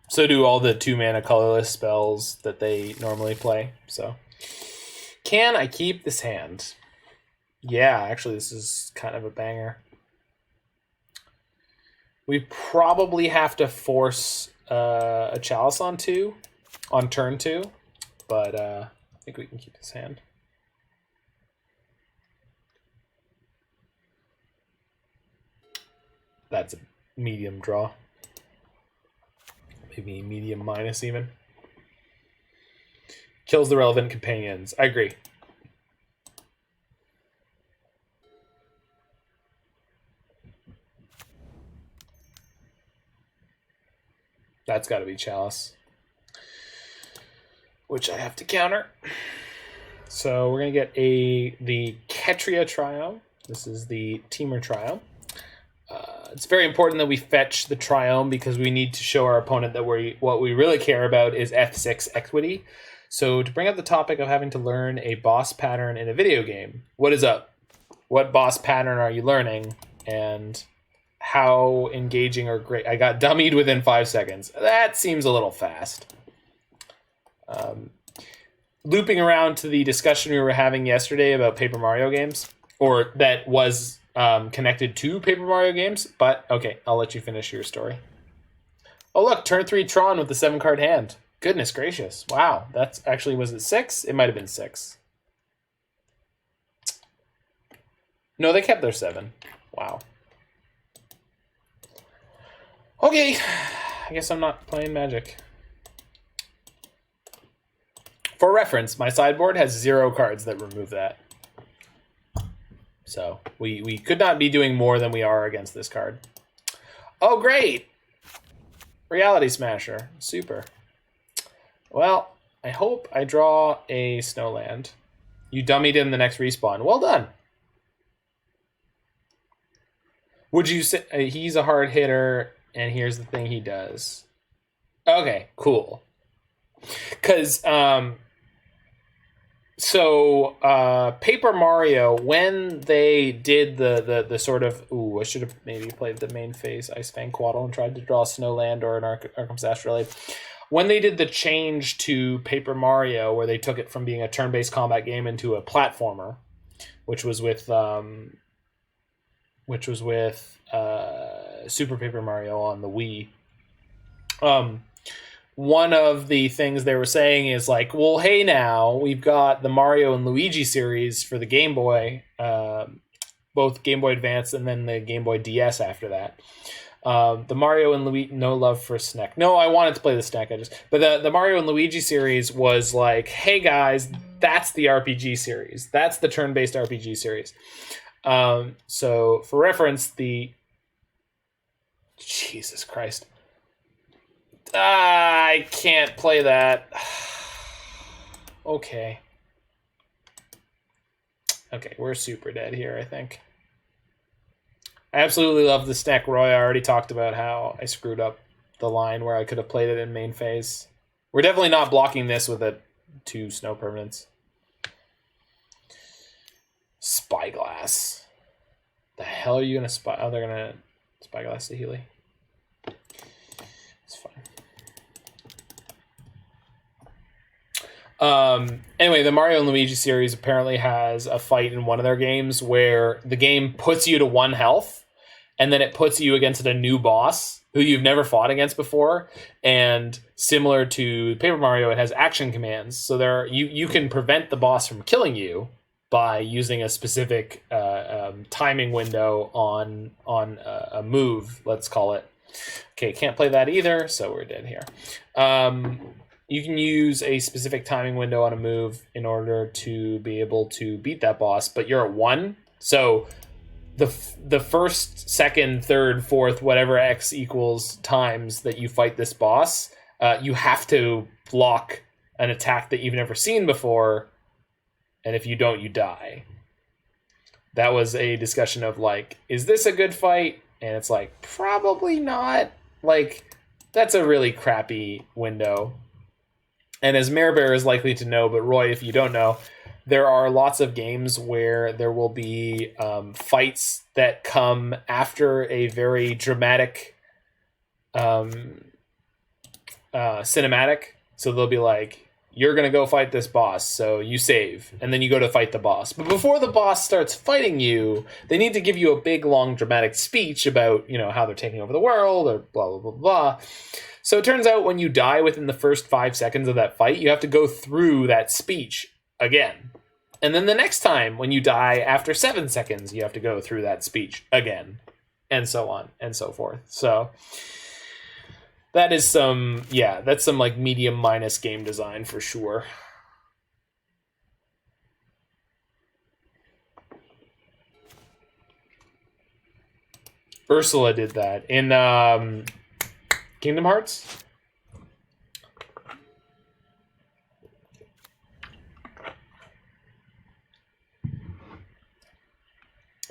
so do all the 2-mana colorless spells that they normally play. So, can I keep this hand? Yeah, actually, this is kind of a banger. We probably have to force a Chalice on turn 2, but I think we can keep this hand. That's a medium draw. Maybe medium minus even. Kills the relevant companions. I agree. That's got to be Chalice, which I have to counter. So we're going to get the Ketria Triome. This is the Teamer Triome. It's very important that we fetch the Triome because we need to show our opponent that what we really care about is F6 equity. So to bring up the topic of having to learn a boss pattern in a video game, what is up? What boss pattern are you learning? And how engaging or great? I got dummied within 5 seconds. That seems a little fast. Looping around to the discussion we were having yesterday about Paper Mario games, or that was connected to Paper Mario games, but okay, I'll let you finish your story. Oh look, turn 3 Tron with the 7-card hand. Goodness gracious. Wow, that's actually, was it 6? It might have been 6. No, they kept their 7. Wow. Okay, I guess I'm not playing Magic. For reference, my sideboard has 0 cards that remove that. So we could not be doing more than we are against this card. Oh, great! Reality Smasher. Super. Well, I hope I draw a Snowland. You dummied in the next respawn. Well done. Would you say he's a hard hitter, and here's the thing he does. Okay, cool. Because Paper Mario, when they did the sort of, I should have maybe played the main phase Ice-Fang Coatl and tried to draw Snowland or an Arcum's Astrolabe. When they did the change to Paper Mario, where they took it from being a turn-based combat game into a platformer, which was with Super Paper Mario on the Wii. One of the things they were saying is like, well, hey, now we've got the Mario and Luigi series for the Game Boy, both Game Boy Advance and then the Game Boy DS after that. The Mario and Luigi, no love for Snek. No, I wanted to play the Snek. But the Mario and Luigi series was like, hey guys, that's the RPG series. That's the turn-based RPG series. So for reference, Jesus Christ. I can't play that. Okay. Okay, we're super dead here, I think. I absolutely love the Snek, Roy. I already talked about how I screwed up the line where I could have played it in main phase. We're definitely not blocking this with a 2 snow permanents. Spyglass. The hell are you gonna spy? Oh, they're gonna Spyglass Saheeli. It's fine. Anyway, the Mario and Luigi series apparently has a fight in one of their games where the game puts you to 1 health, and then it puts you against a new boss who you've never fought against before. And similar to Paper Mario, it has action commands. So there, you can prevent the boss from killing you by using a specific timing window on a move, let's call it. Okay, can't play that either, so we're dead here. You can use a specific timing window on a move in order to be able to beat that boss, but you're at 1. So the first, second, third, fourth, whatever X equals times that you fight this boss, you have to block an attack that you've never seen before, and if you don't, you die. That was a discussion of, like, is this a good fight? And it's like, probably not. Like, that's a really crappy window. And as Marebear is likely to know, but Roy, if you don't know, there are lots of games where there will be fights that come after a very dramatic cinematic. So they'll be like, you're going to go fight this boss, so you save. And then you go to fight the boss. But before the boss starts fighting you, they need to give you a big, long, dramatic speech about, how they're taking over the world, or blah, blah, blah, blah. So it turns out when you die within the first 5 seconds of that fight, you have to go through that speech again. And then the next time when you die after 7 seconds, you have to go through that speech again. And so on and so forth. So that is that's some like medium minus game design for sure. Ursula did that in Kingdom Hearts.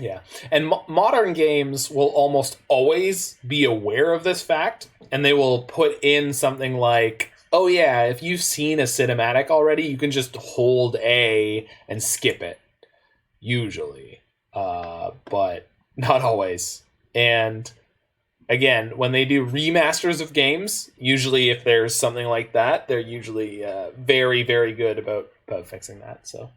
Yeah, and modern games will almost always be aware of this fact, and they will put in something like, oh yeah, if you've seen a cinematic already, you can just hold A and skip it, usually, but not always. And again, when they do remasters of games, usually if there's something like that, they're usually very, very good about fixing that, so...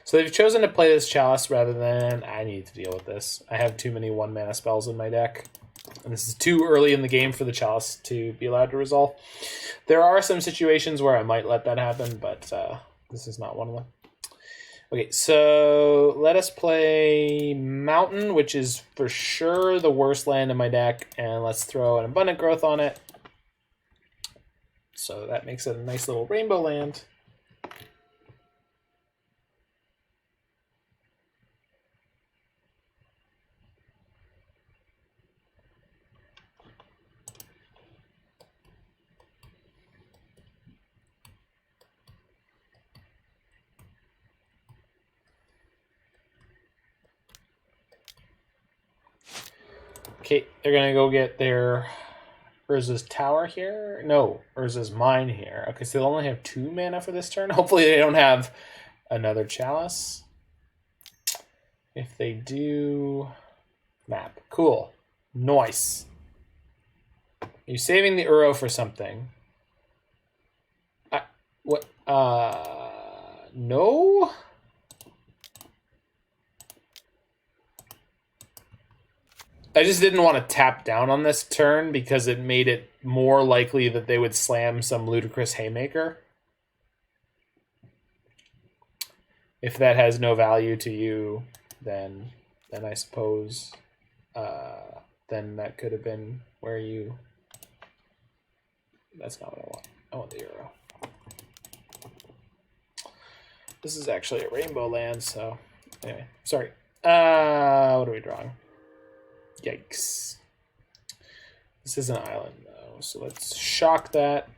So they've chosen to play this Chalice rather than... I need to deal with this. I have too many 1-mana spells in my deck. And this is too early in the game for the Chalice to be allowed to resolve. There are some situations where I might let that happen, but this is not one of them. Okay, so let us play Mountain, which is for sure the worst land in my deck. And let's throw an Abundant Growth on it. So that makes it a nice little rainbow land. Okay, they're going to go get their Urza's Tower here. No, Urza's Mine here. Okay, so they'll only have 2 mana for this turn. Hopefully they don't have another Chalice. If they do... Map. Cool. Nice. Are you saving the Uro for something? What? No? I just didn't want to tap down on this turn because it made it more likely that they would slam some ludicrous Haymaker. If that has no value to you, then I suppose then that could have been where you... That's not what I want. I want the Euro. This is actually a rainbow land, so anyway, sorry. What are we drawing? Yikes. This is an island, though. So let's shock that.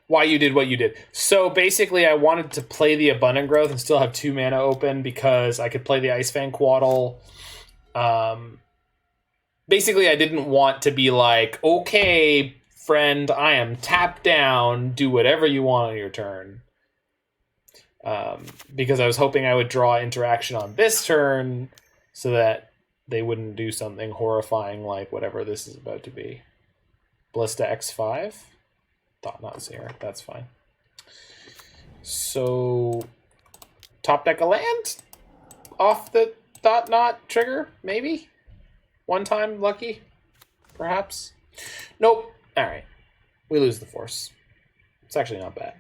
Why you did what you did. So basically I wanted to play the Abundant Growth and still have 2 mana open because I could play the Ice-Fang Coatl. Basically I didn't want to be like, okay, friend, I am tapped down, do whatever you want on your turn. Because I was hoping I would draw interaction on this turn so that they wouldn't do something horrifying like whatever this is about to be. Ballista X5? Thought Knot Seer, that's fine. So, top deck a land? Off the Thought Knot trigger, maybe? One time lucky? Perhaps? Nope. Alright. We lose the Force. It's actually not bad.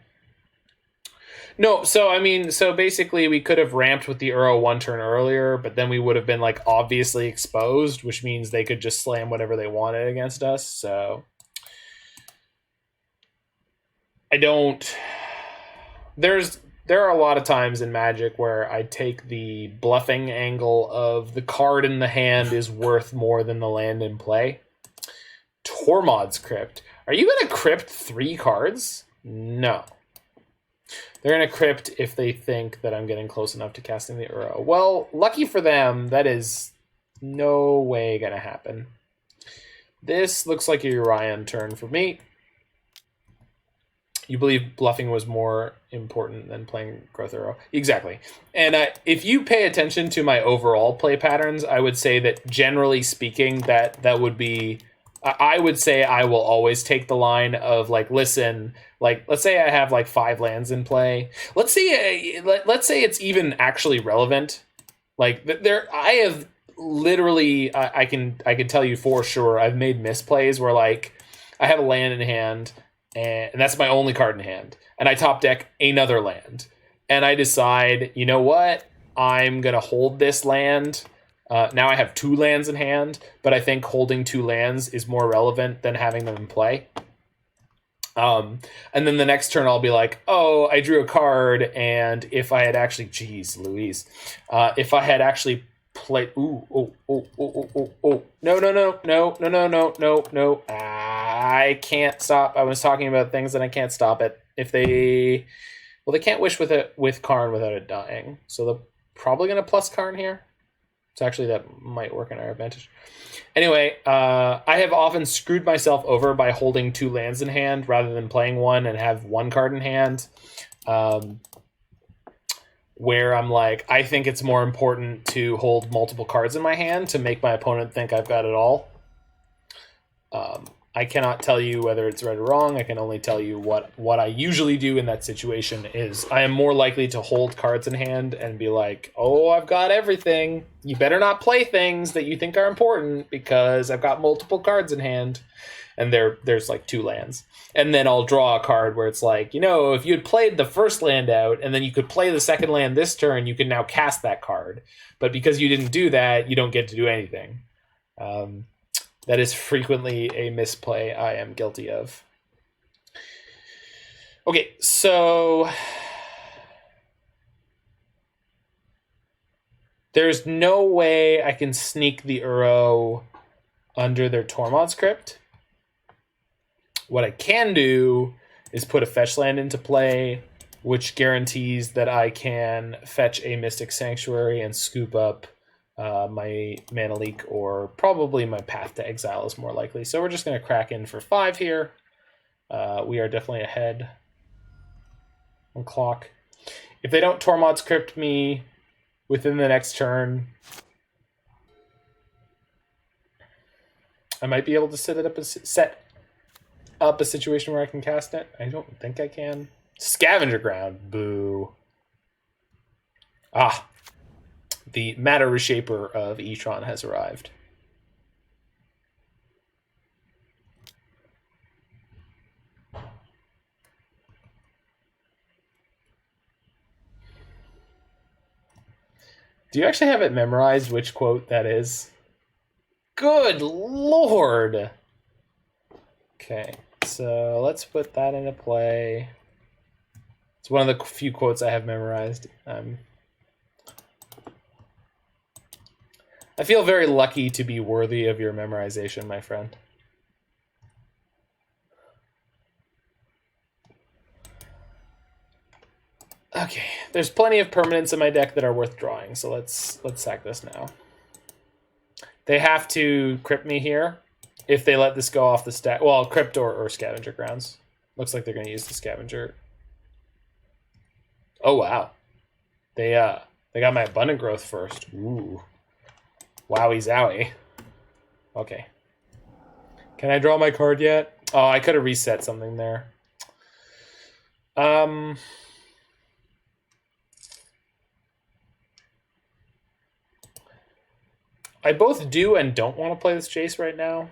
No, so I mean, so basically we could have ramped with the Uro 1 turn earlier, but then we would have been like obviously exposed, which means they could just slam whatever they wanted against us, so... There are a lot of times in Magic where I take the bluffing angle of the card in the hand is worth more than the land in play. Tormod's Crypt. Are you going to crypt 3 cards? No. They're going to crypt if they think that I'm getting close enough to casting the Uro. Well, lucky for them, that is no way going to happen. This looks like a Yorion turn for me. You believe bluffing was more important than playing Growth Uro. Exactly. And if you pay attention to my overall play patterns, I would say that generally speaking, that would be... I would say I will always take the line of like, listen, like, let's say I have like 5 lands in play. Let's say it's even actually relevant. Like I have literally, I can tell you for sure, I've made misplays where like I have a land in hand and that's my only card in hand. And I top deck another land. And I decide, you know what? I'm going to hold this land. Now I have 2 lands in hand, but I think holding 2 lands is more relevant than having them in play. And then the next turn I'll be like, oh, I drew a card, and if I had actually... Jeez, Louise. If I had actually played... No. I can't stop. I was talking about things and I can't stop it. If they... Well, they can't wish with Karn without it dying. So they're probably going to plus Karn here. So actually that might work in our advantage. Anyway, I have often screwed myself over by holding 2 lands in hand rather than playing 1 and have 1 card in hand. Where I'm like, I think it's more important to hold multiple cards in my hand to make my opponent think I've got it all. I cannot tell you whether it's right or wrong. I can only tell you what I usually do in that situation is I am more likely to hold cards in hand and be like, oh, I've got everything. You better not play things that you think are important because I've got multiple cards in hand. And there's like 2 lands. And then I'll draw a card where it's like, you know, if you had played the first land out and then you could play the second land this turn, you can now cast that card. But because you didn't do that, you don't get to do anything. That is frequently a misplay I am guilty of. Okay, so there's no way I can sneak the Uro under their Tormod's Crypt. What I can do is put a fetch land into play, which guarantees that I can fetch a Mystic Sanctuary and scoop up my Mana Leak, or probably my Path to Exile is more likely. So we're just going to crack in for 5 here. We are definitely ahead on clock. If they don't Tormod's Crypt me within the next turn, I might be able to set up a situation where I can cast it. I don't think I can. Scavenger Ground. Boo. Ah. The Matter Reshaper of Etron has arrived. Do you actually have it memorized which quote that is? Good Lord! Okay, so let's put that into play. It's one of the few quotes I have memorized. I feel very lucky to be worthy of your memorization, my friend. Okay, there's plenty of permanents in my deck that are worth drawing, so let's sack this now. They have to crypt me here if they let this go off the stack. Well, crypt or scavenger grounds. Looks like they're going to use the scavenger. Oh wow, they got my abundant growth first. Ooh, wowie zowie. Okay, can I draw my card yet? Oh, I could have reset something there. I both do and don't want to play this Jace right now.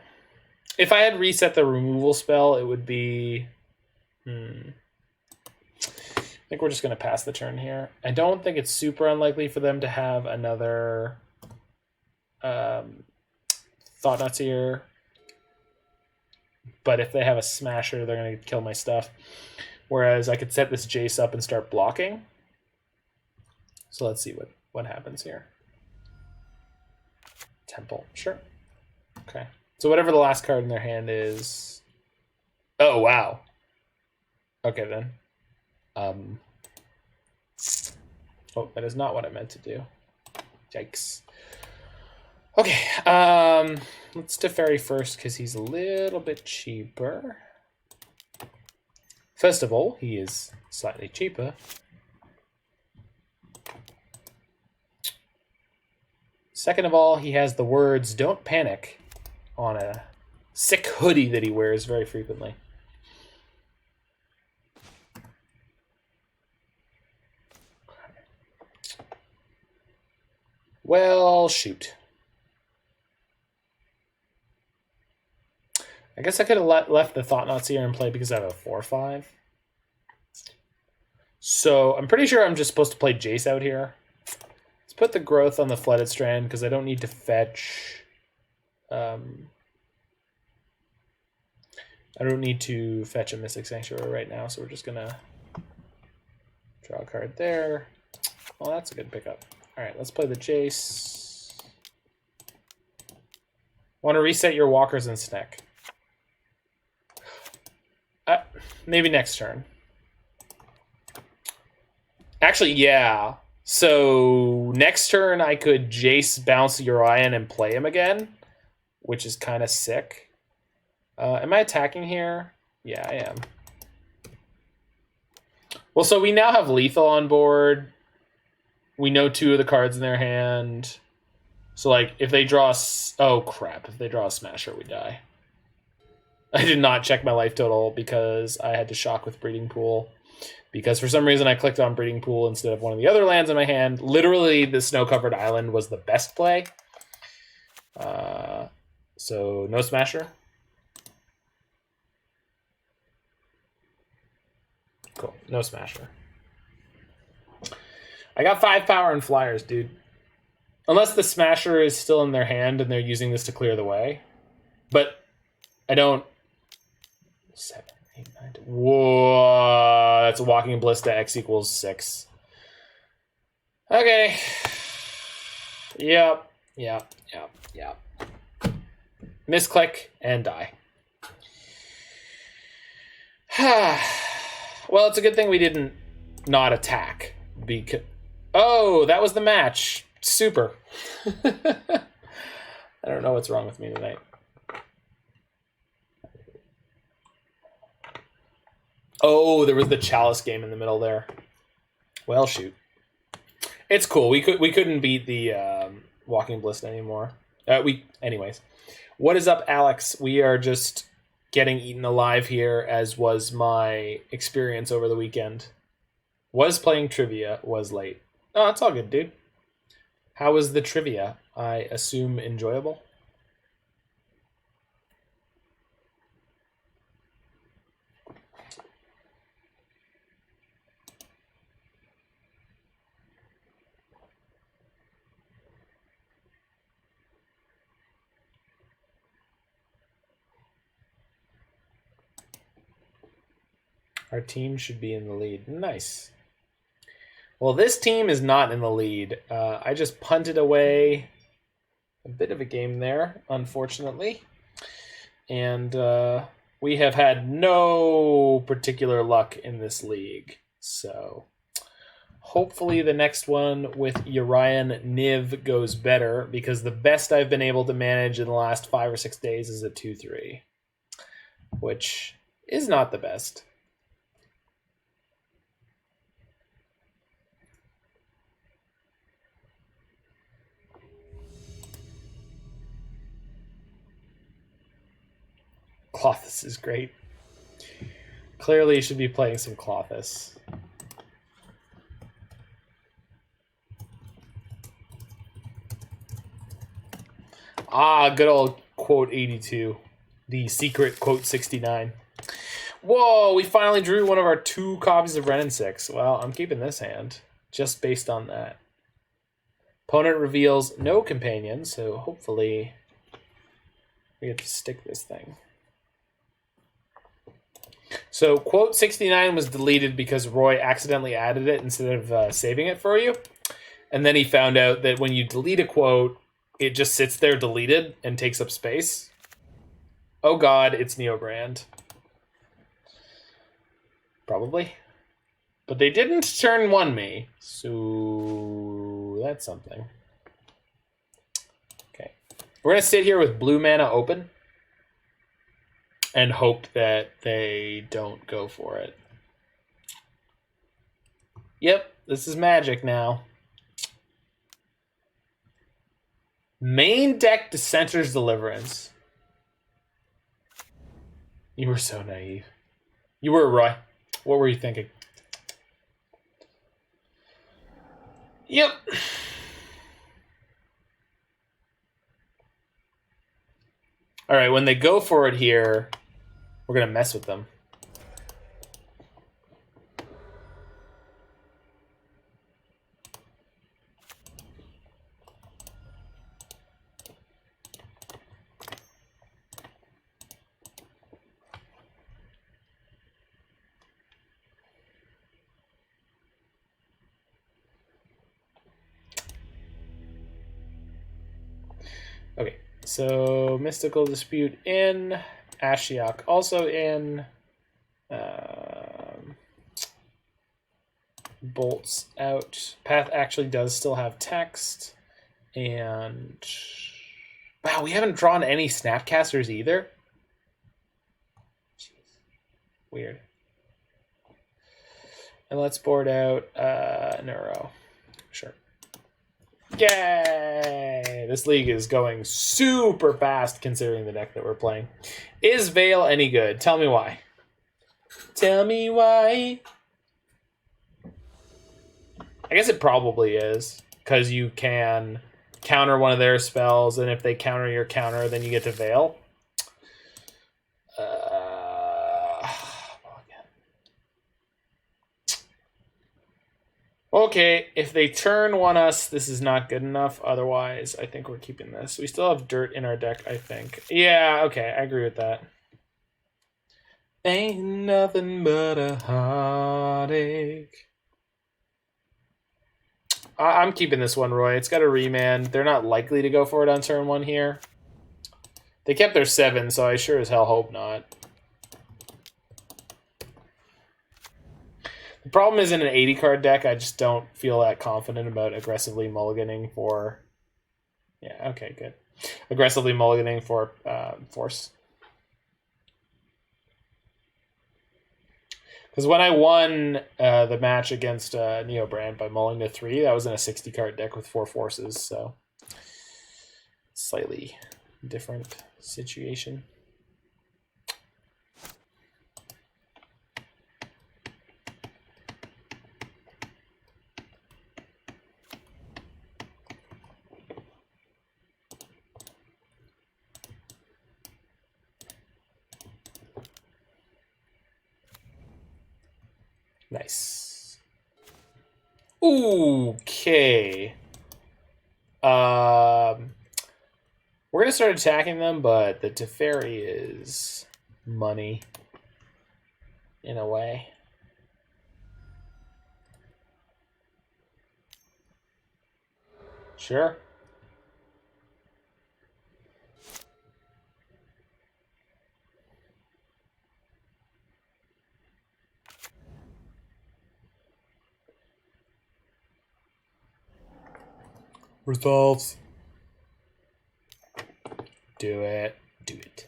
If I had reset the removal spell, it would be... I think we're just going to pass the turn here. I don't think it's super unlikely for them to have another Thought-Knot Seer. But if they have a Smasher, they're going to kill my stuff. Whereas I could set this Jace up and start blocking. So let's see what happens here. Temple, sure. Okay. So whatever the last card in their hand is... Oh, wow. Okay, then. Oh, that is not what I meant to do. Yikes. Okay, let's Teferi first, because he's a little bit cheaper. First of all, he is slightly cheaper. Second of all, he has the words "Don't Panic" on a sick hoodie that he wears very frequently. Well, shoot. I guess I could have left the Thought-Knot Seer in play because I have a 4/5. So I'm pretty sure I'm just supposed to play Jace out here. Let's put the growth on the Flooded Strand because I don't need to fetch. I don't need to fetch a Mystic Sanctuary right now, so we're just gonna draw a card there. Well, that's a good pickup. All right, let's play the Jace. Want to reset your walkers and snack. Maybe next turn. Actually, yeah. So next turn I could Jace bounce Yorion and play him again, which is kind of sick. Am I attacking here? Yeah, I am. Well, so we now have lethal on board. We know 2 of the cards in their hand. So, like, if they draw... Oh, crap. If they draw a Smasher, we die. I did not check my life total because I had to shock with Breeding Pool. Because for some reason I clicked on Breeding Pool instead of one of the other lands in my hand. Literally, the Snow-Covered Island was the best play. So, no Smasher. Cool. No Smasher. I got 5 power and flyers, dude. Unless the Smasher is still in their hand and they're using this to clear the way. But I don't... 7, 8, 9, 10. Whoa, that's a Walking Ballista. X equals 6. Okay. Yep. Misclick and die. Well, it's a good thing we didn't not attack. Because... Oh, that was the match. Super. I don't know what's wrong with me tonight. Oh, there was the Chalice game in the middle there. Well, shoot. It's cool. We couldn't beat the Walking Ballista anymore. Anyways. What is up, Alex? We are just getting eaten alive here, as was my experience over the weekend. Was playing trivia, was late. Oh, it's all good, dude. How was the trivia? I assume enjoyable? Our team should be in the lead. Nice. Well, this team is not in the lead. I just punted away a bit of a game there, unfortunately. And we have had no particular luck in this league. So hopefully the next one with Yorion Niv goes better, because the best I've been able to manage in the last 5 or 6 days is a 2-3, which is not the best. Clothis is great. Clearly you should be playing some Clothis. Ah, good old quote 82. The secret quote 69. Whoa, we finally drew one of our 2 copies of Ren and 6. Well, I'm keeping this hand, just based on that. Opponent reveals no companion, so hopefully we get to stick this thing. So quote 69 was deleted because Roy accidentally added it instead of saving it for you. And then he found out that when you delete a quote, it just sits there deleted and takes up space. Oh god, it's Neobrand. Probably. But they didn't turn 1 me, so that's something. Okay. We're going to sit here with blue mana open and hope that they don't go for it. Yep, this is Magic now. Main deck Dissenter's Deliverance. You were so naive. You were, Roy. What were you thinking? Yep. All right, when they go for it here, we're going to mess with them. Okay, so Mystical Dispute in, Ashiok also in, Bolts out. Path actually does still have text, and wow, we haven't drawn any Snapcasters either. Jeez. Weird. And let's board out Neuro. Sure. Yay! This league is going super fast considering the deck that we're playing. Is Veil any good? Tell me why. Tell me why. I guess it probably is, because you can counter one of their spells, and if they counter your counter, then you get to Veil. Okay, if they turn 1 us, this is not good enough. Otherwise, I think we're keeping this. We still have dirt in our deck, I think. Yeah, okay, I agree with that. Ain't nothing but a heartache. I'm keeping this one, Roy. It's got a Remand. They're not likely to go for it on turn 1 here. They kept their 7, so I sure as hell hope not. The problem is in an 80-card deck, I just don't feel that confident about aggressively mulliganing for... Yeah, okay, good. Aggressively mulliganing for Force. Because when I won the match against Neobrand by mulling to 3, that was in a 60-card deck with 4 Forces, so... Slightly different situation. Nice. Okay. We're going to start attacking them, but the Teferi is money in a way. Sure. Resolves. Do it. Do it.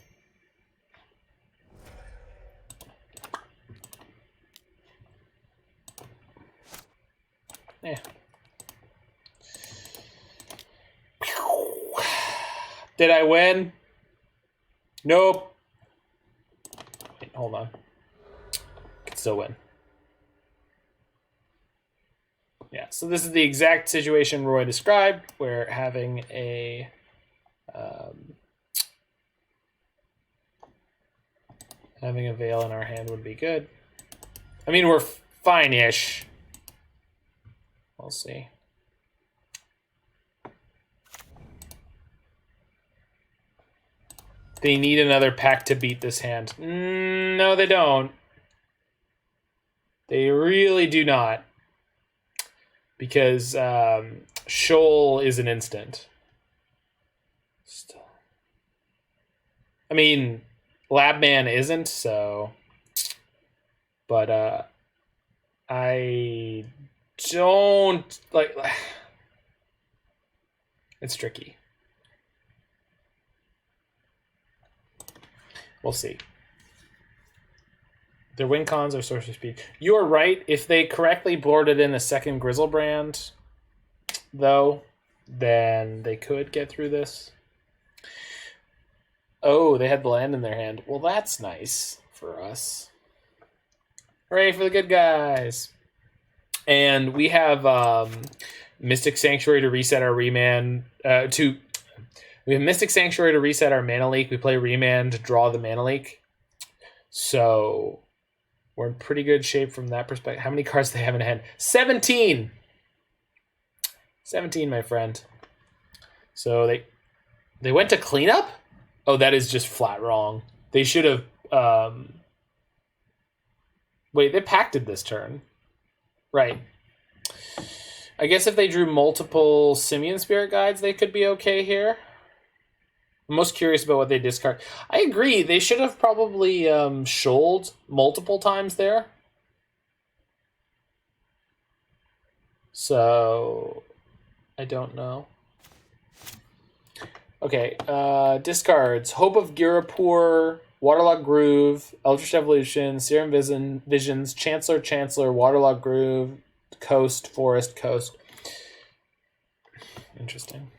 Yeah. Did I win? Nope. Wait, hold on. Can still win. Yeah, so this is the exact situation Roy described, where having a veil in our hand would be good. I mean, we're fine-ish. We'll see. They need another pack to beat this hand. No, they don't. They really do not. Because Shoal is an instant. Still. I mean, Labman isn't, so... But I don't... like. It's tricky. We'll see. Their win cons are sorcery speed. You are right. If they correctly boarded in a second Grizzlebrand, though, then they could get through this. Oh, they had the land in their hand. Well, that's nice for us. Hooray for the good guys. And we have Mystic Sanctuary to reset our Remand. We have Mystic Sanctuary to reset our Mana Leak. We play Remand to draw the Mana Leak. So we're in pretty good shape from that perspective. How many cards do they have in hand? 17! 17, my friend. So they went to cleanup? Oh, that is just flat wrong. They should have... Wait, they pacted this turn. Right. I guess if they drew multiple Simian Spirit Guides, they could be okay here. I'm most curious about what they discard. I agree. They should have probably shoaled multiple times there. So, I don't know. Okay, discards. Hope of Girapur, Waterlogged Groove, Eldritch Evolution, Serum Visions, Chancellor, Waterlogged Groove, Coast, Forest, Coast. Interesting.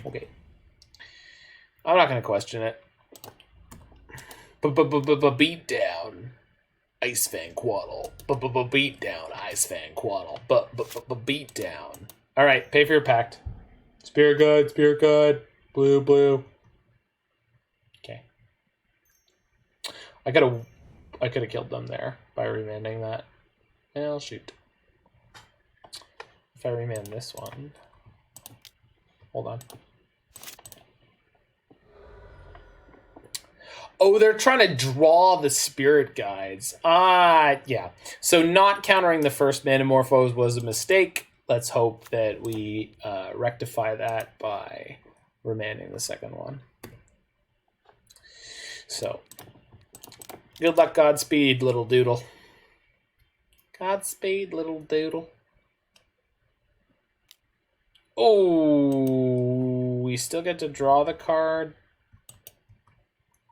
Okay. I'm not going to question it. Beat down. Ice-Fang Coatl. Beat down. Ice-Fang Coatl. Beat down. All right, pay for your pact. Spirit Guide. Blue. Okay. I could have killed them there by remanding that. Well, shoot. If I remand this one. Hold on. Oh, they're trying to draw the Spirit Guides. Yeah. So not countering the first Manamorphose was a mistake. Let's hope that we rectify that by remanding the second one. So, good luck, Godspeed, little doodle. Godspeed, little doodle. Oh, we still get to draw the card.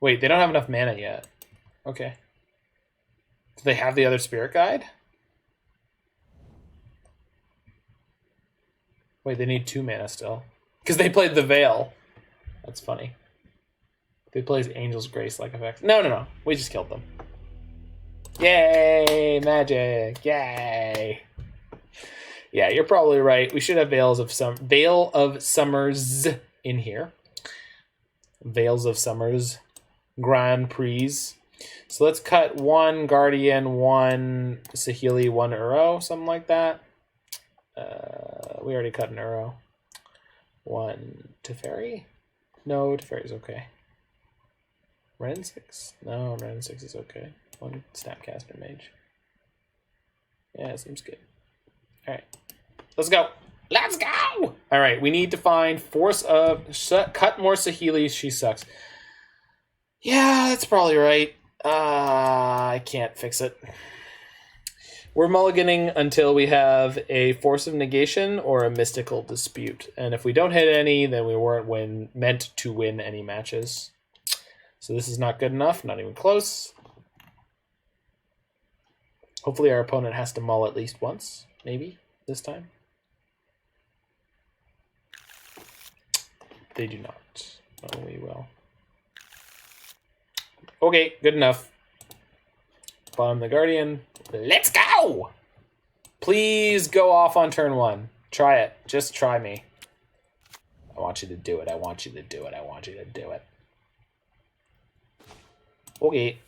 Wait, they don't have enough mana yet. Okay. Do they have the other Spirit Guide? Wait, they need 2 mana still. Because they played the Veil. That's funny. They played Angel's Grace-like effects. No. We just killed them. Yay! Magic! Yay! Yeah, you're probably right. We should have Veil of Summers in here. Veils of Summers. Grand Prix. So let's cut 1 Guardian, 1 Saheeli, 1 Uro, something like that. We already cut an Uro. 1 Teferi? No, Teferi's okay. Ren 6? No, Ren 6 is okay. 1 Snapcaster Mage. Yeah, it seems good. Alright. Let's go! Let's go! Alright, we need to find Force of... Cut more Saheeli, she sucks. Yeah, that's probably right. I can't fix it. We're mulliganing until we have a Force of Negation or a Mystical Dispute. And if we don't hit any, then we weren't meant to win any matches. So this is not good enough, not even close. Hopefully our opponent has to mull at least once, maybe, this time. They do not. Oh, we will. Okay, good enough. Bottom the Guardian. Let's go! Please go off on turn 1. Try it. Just try me. I want you to do it. I want you to do it. I want you to do it. Okay.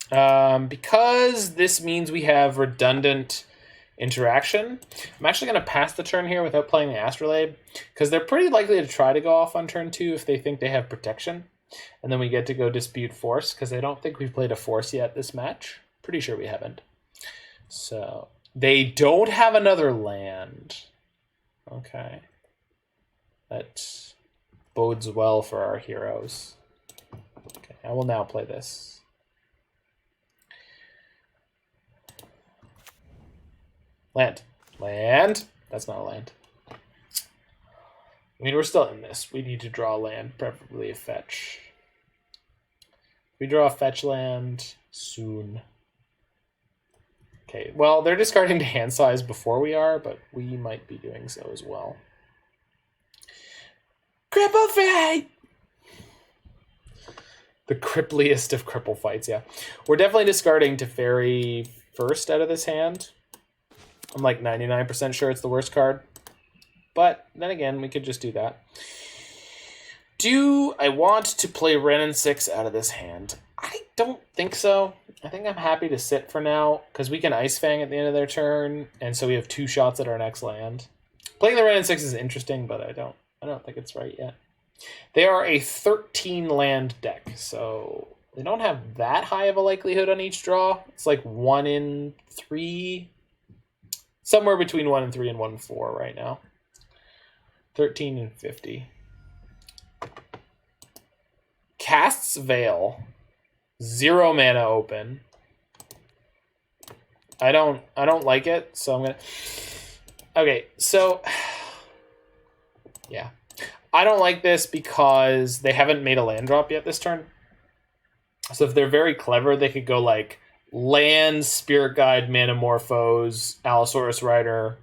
Because this means we have redundant interaction, I'm actually going to pass the turn here without playing the Astrolabe, because they're pretty likely to try to go off on turn 2 if they think they have protection. And then we get to go dispute Force, because I don't think we've played a Force yet this match. Pretty sure we haven't. So, they don't have another land. Okay. That bodes well for our heroes. Okay, I will now play this. Land. Land. That's not a land. I mean, we're still in this. We need to draw land, preferably a fetch. We draw a fetch land soon. Okay, well, they're discarding to hand size before we are, but we might be doing so as well. Cripple fight! The crippliest of cripple fights, yeah. We're definitely discarding to Fairy first out of this hand. I'm like 99% sure it's the worst card. But then again, we could just do that. Do I want to play Renin 6 out of this hand? I don't think so. I think I'm happy to sit for now, because we can Ice-Fang at the end of their turn, and so we have 2 shots at our next land. Playing the Renin 6 is interesting, but I don't think it's right yet. They are a 13 land deck, so they don't have that high of a likelihood on each draw. It's like 1 in 3. Somewhere between 1 in 3 and 1 in 4 right now. 13 and 50. Casts Veil. 0 mana open. I don't like it, so I'm gonna. Okay, so yeah. I don't like this because they haven't made a land drop yet this turn. So if they're very clever, they could go like land, Spirit Guide, Manamorphose, Allosaurus Rider.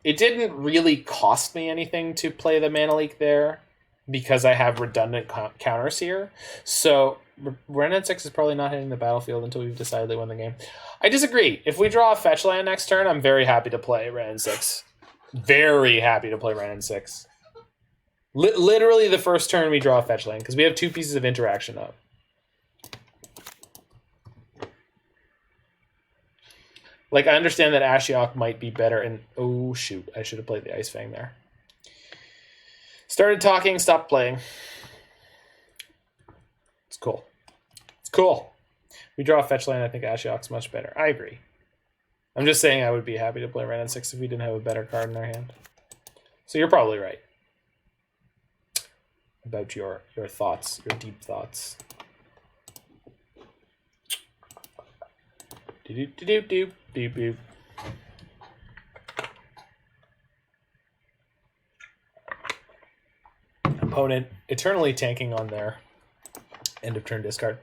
It didn't really cost me anything to play the Mana Leak there because I have redundant counters here. So Renin 6 is probably not hitting the battlefield until we've decided they win the game. I disagree. If we draw a fetch land next turn, I'm very happy to play Renin 6. Very happy to play Renin 6. Literally the first turn we draw a fetch land because we have 2 pieces of interaction up. Like, I understand that Ashiok might be better, and oh shoot, I should have played the Ice-Fang there. Started talking, stopped playing. It's cool. It's cool. We draw a fetch land, I think Ashiok's much better. I agree. I'm just saying I would be happy to play Renin 6 if we didn't have a better card in our hand. So you're probably right. About your thoughts, your deep thoughts. Do-do-do-do-do. Opponent eternally tanking on their end of turn discard.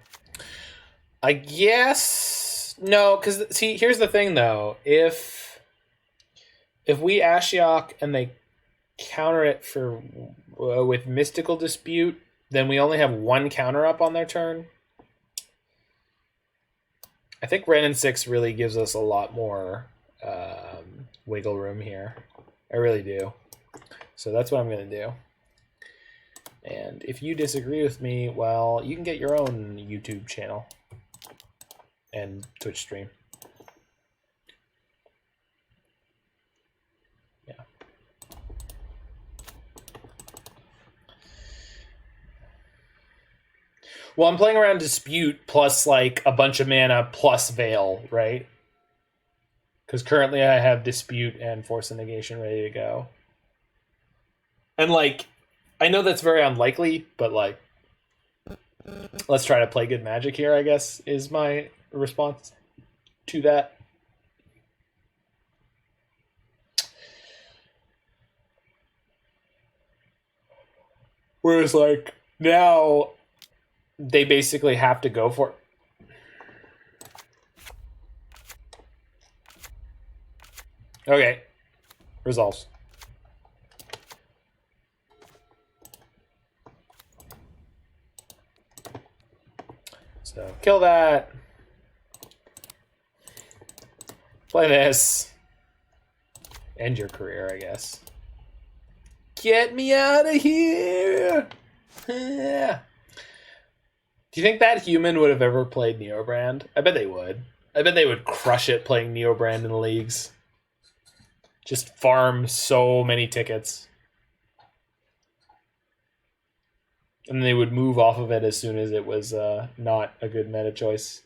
I guess no, because see, here's the thing though. If we Ashiok and they counter it for with Mystical Dispute, then we only have 1 counter up on their turn. I think Renin 6 really gives us a lot more wiggle room here. I really do. So that's what I'm going to do. And if you disagree with me, well, you can get your own YouTube channel and Twitch stream. Yeah. Well, I'm playing around Dispute plus like a bunch of mana plus Veil, right? Because currently I have Dispute and Force of Negation ready to go. And like, I know that's very unlikely, but like, let's try to play good Magic here, I guess, is my response to that. Whereas, like, now they basically have to go for it. Okay. Resolves. So, kill that. Play this. End your career, I guess. Get me out of here! Yeah. Do you think that human would have ever played Neobrand? I bet they would. I bet they would crush it playing Neobrand in the leagues. Just farm so many tickets. And they would move off of it as soon as it was not a good meta choice.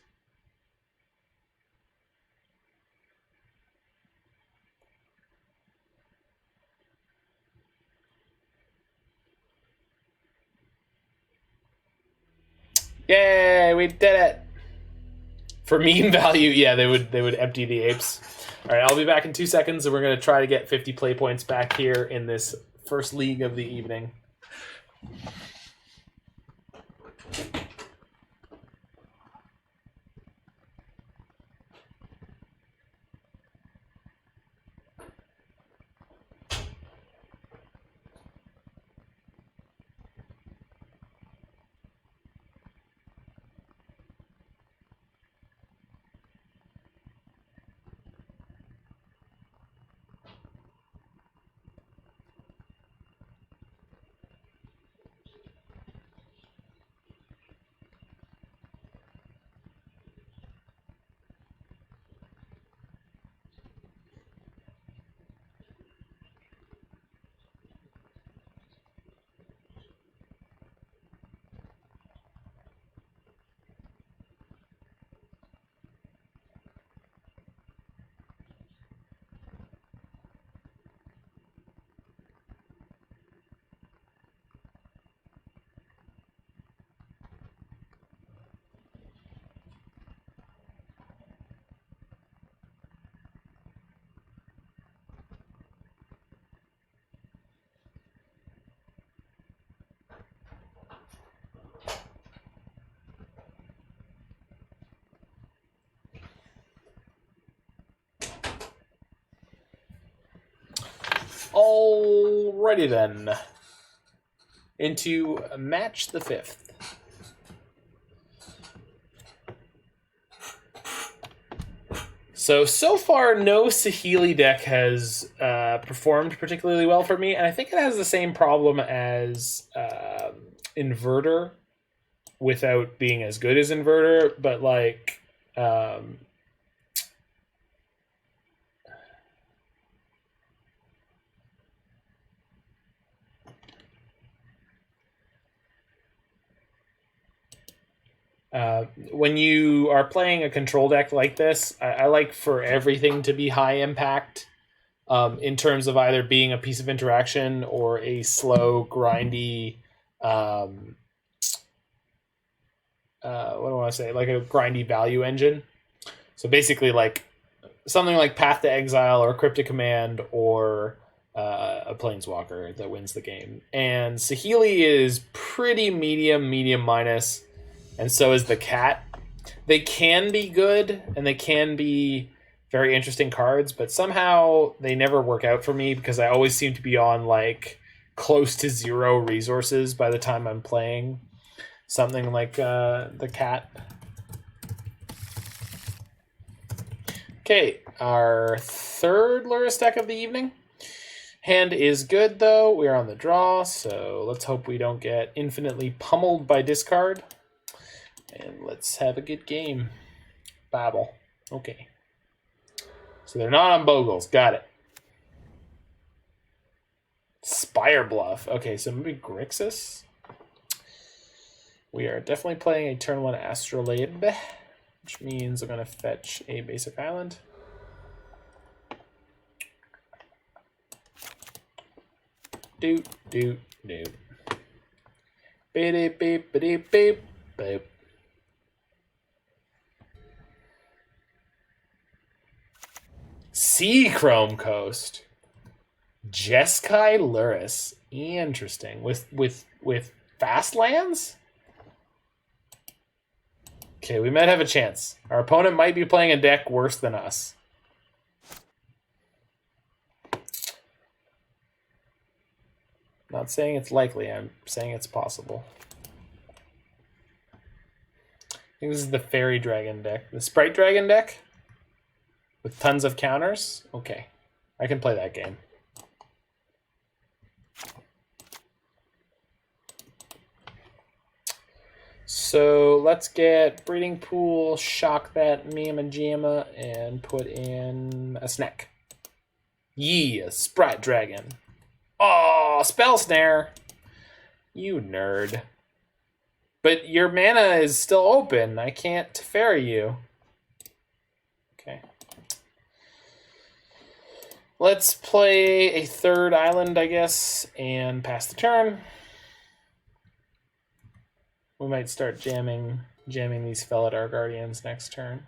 Yay, we did it! For meme value, yeah, they would empty the apes. All right, I'll be back in 2 seconds, and we're going to try to get 50 play points back here in this first league of the evening. Alrighty then. Into match the 5th. So far, no Saheeli deck has performed particularly well for me, and I think it has the same problem as Inverter without being as good as Inverter, but like... when you are playing a control deck like this, I like for everything to be high impact in terms of either being a piece of interaction or a slow, grindy, what do I want to say? Like a grindy value engine. So basically like something like Path to Exile or Cryptic Command or a Planeswalker that wins the game. And Saheeli is pretty medium minus. And so is the cat. They can be good, and they can be very interesting cards, but somehow they never work out for me because I always seem to be on, like, close to 0 resources by the time I'm playing something like the cat. Okay, our third Lurrus deck of the evening. Hand is good, though. We are on the draw, so let's hope we don't get infinitely pummeled by discard. And let's have a good game. Babble. Okay. So they're not on Bogles. Got it. Spire Bluff. Okay, so maybe Grixis. We are definitely playing a turn 1 Astrolabe, which means I'm going to fetch a basic island. Doot, doot, doot. Beep, beep, beep, beep, beep. Sea Chrome Coast. Jeskai Luris. Interesting. With fast lands? Okay, we might have a chance. Our opponent might be playing a deck worse than us. Not saying it's likely, I'm saying it's possible. I think this is the Fairy Dragon deck. The Sprite Dragon deck? With tons of counters? Okay. I can play that game. So let's get Breeding Pool, shock that Miyama Jima, and put in a snack. Yeah, Sprite Dragon. Oh, Spell Snare. You nerd. But your mana is still open. I can't Teferi you. Okay. Let's play a third island, I guess, and pass the turn. We might start jamming these Felidar Guardians next turn.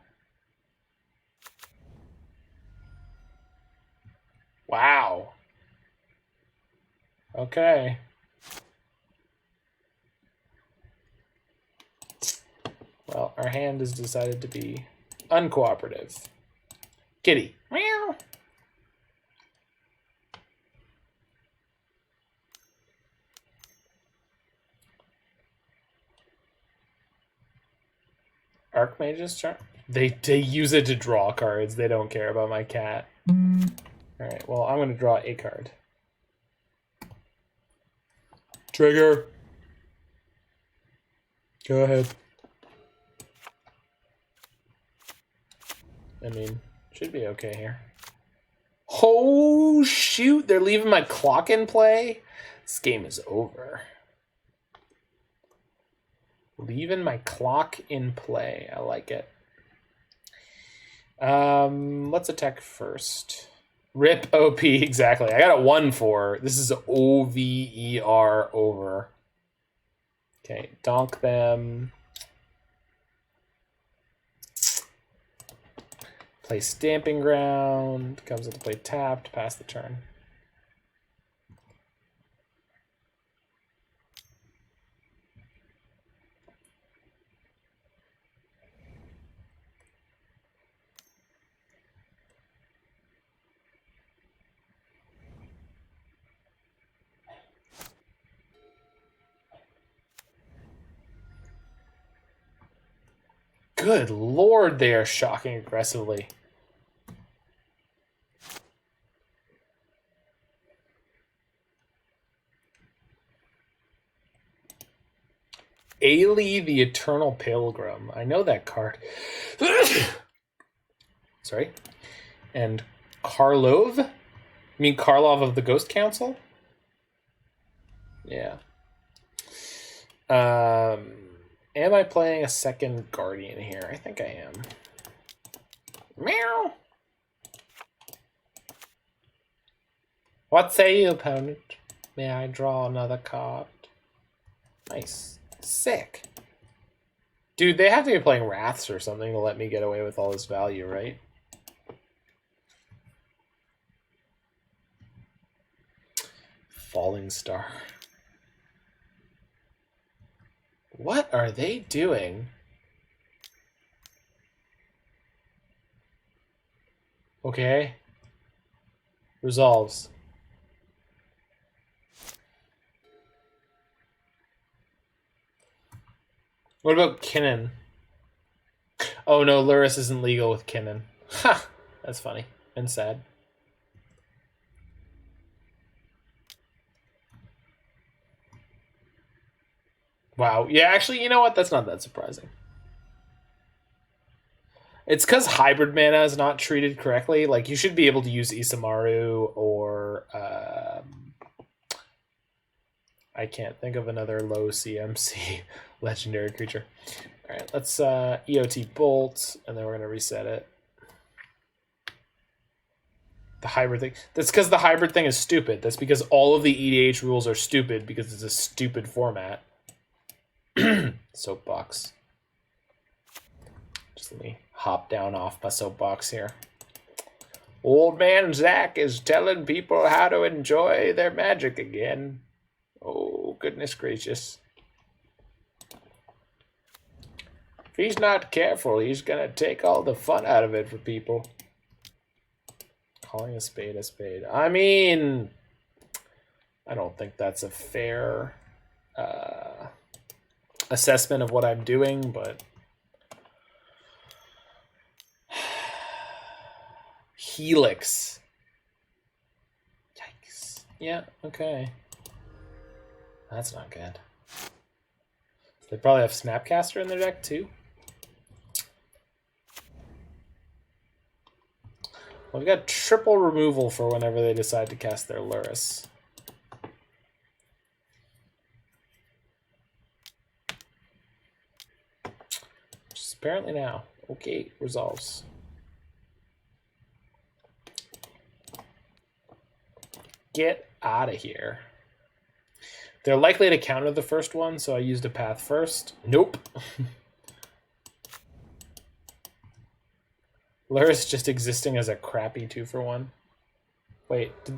Wow. Okay. Well, our hand has decided to be uncooperative. Kitty. Meow. Archmage's turn. They use it to draw cards. They don't care about my cat. Alright, well, I'm going to draw a card. Trigger. Go ahead. I mean, should be okay here. Oh, shoot. They're leaving my clock in play? This game is over. Leaving my clock in play. I like it. Let's attack first. Rip OP, exactly. I got a 1-4. This is OVER over. Okay, donk them. Play Stomping Ground. Comes into play tapped. Pass the turn. Good lord, they are shocking aggressively. Ailey the Eternal Pilgrim. I know that card. Sorry. And Karlov? You mean Karlov of the Ghost Council? Yeah. Am I playing a second Guardian here? I think I am. Meow. What say you, opponent? May I draw another card? Nice. Sick. Dude, they have to be playing Wraths or something to let me get away with all this value, right? Falling Star. What are they doing? Okay. Resolves. What about Kinnan? Oh no, Luris isn't legal with Kinnan. Ha! That's funny and sad. Wow. Yeah, actually, you know what? That's not that surprising. It's because hybrid mana is not treated correctly. Like, you should be able to use Isamaru or... I can't think of another low CMC legendary creature. Alright, let's EOT Bolt, and then we're going to reset it. The hybrid thing. That's because the hybrid thing is stupid. That's because all of the EDH rules are stupid because it's a stupid format. Soapbox. Just let me hop down off my soapbox here. Old man Zach is telling people how to enjoy their magic again. Oh, goodness gracious. If he's not careful, he's gonna take all the fun out of it for people. Calling a spade a spade. I mean, I don't think that's a fair assessment of what I'm doing, but Helix. Yikes. Yeah, okay. That's not good. They probably have Snapcaster in their deck too. Well, we've got triple removal for whenever they decide to cast their Lurrus. Just apparently now. Okay, resolves. Get out of here. They're likely to counter the first one, so I used a path first. Nope. Lurrus just existing as a crappy 2-for-1. Wait, did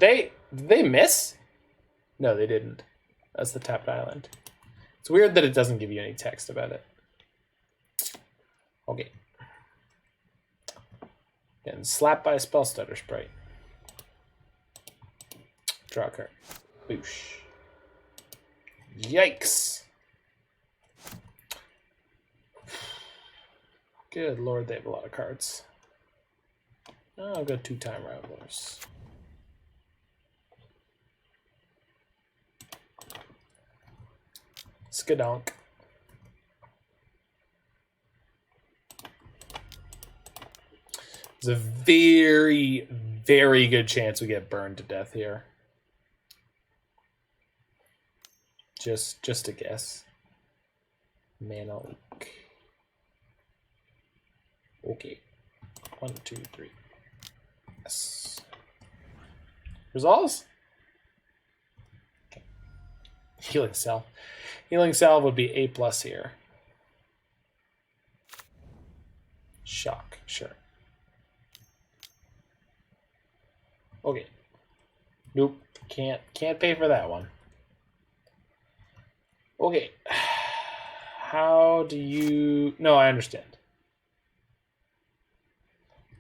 they miss? No, they didn't. That's the tapped island. It's weird that it doesn't give you any text about it. Okay. Getting slapped by a spell stutter sprite. Draw a card. Boosh. Yikes. Good lord, they have a lot of cards. Oh, I'll go 2-time Ravelers. Skadonk. There's a very, very good chance we get burned to death here. Just a guess. Mana leak. Okay. 1, 2, 3. Yes. Resolves? Okay. Healing Salve. Healing Salve would be A+ here. Shock, sure. Okay. Nope. Can't pay for that one. Okay. How do you... No, I understand.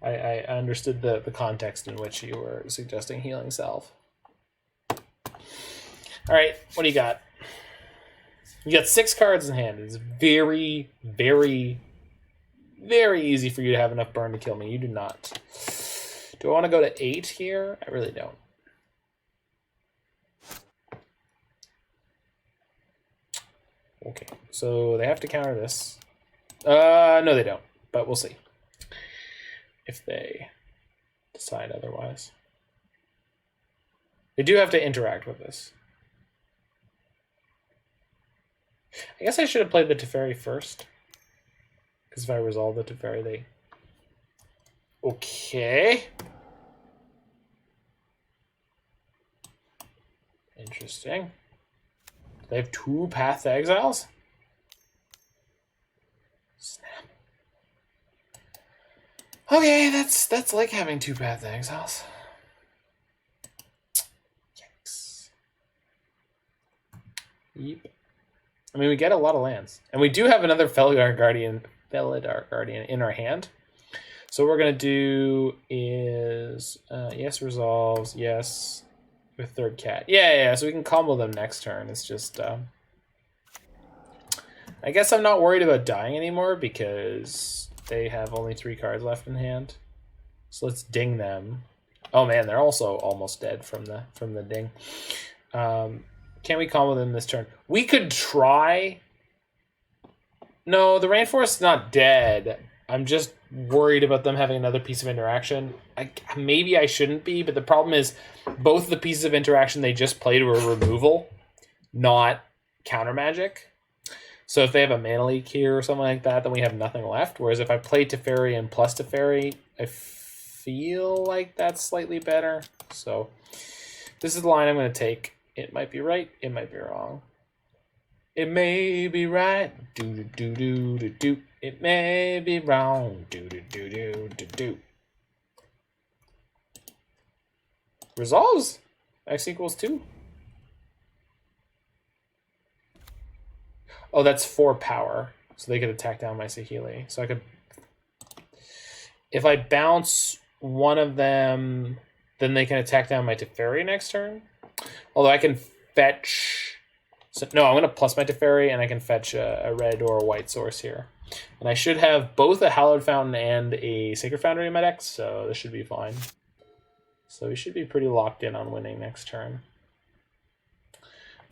I understood the context in which you were suggesting Healing Salve. Alright, what do you got? You got 6 cards in hand. It's very, very, very easy for you to have enough burn to kill me. You do not. Do I want to go to 8 here? I really don't. Okay, so they have to counter this. No, they don't, but we'll see if they decide otherwise. They do have to interact with this. I guess I should have played the Teferi first, because if I resolve the Teferi, they... Okay. Interesting. They have 2 Path to Exiles? Snap. Okay, that's like having 2 Path to Exiles. Yikes. Yep. I mean, we get a lot of lands. And we do have another Felidar Guardian in our hand. So what we're going to do is, yes, resolves, yes, with third cat. Yeah, so we can combo them next turn. It's just, I guess I'm not worried about dying anymore because they have only 3 cards left in hand. So let's ding them. Oh man, they're also almost dead from the ding. Can we combo them this turn? We could try. No, the Rainforest is not dead. I'm just worried about them having another piece of interaction. Maybe I shouldn't be, but the problem is both the pieces of interaction they just played were removal, not counter magic. So if they have a mana leak here or something like that, then we have nothing left. Whereas if I play Teferi and plus Teferi, I feel like that's slightly better. So this is the line I'm going to take. It might be right. It might be wrong. It may be right. Do do do do do. It may be wrong. Do do do do do do. Resolves? X equals 2. Oh, that's 4 power. So they could attack down my Saheeli. So I could... If I bounce one of them, then they can attack down my Teferi next turn. Although I can fetch... So, no, I'm going to plus my Teferi, and I can fetch a red or a white source here. And I should have both a Hallowed Fountain and a Sacred Foundry in my deck, so this should be fine. So we should be pretty locked in on winning next turn.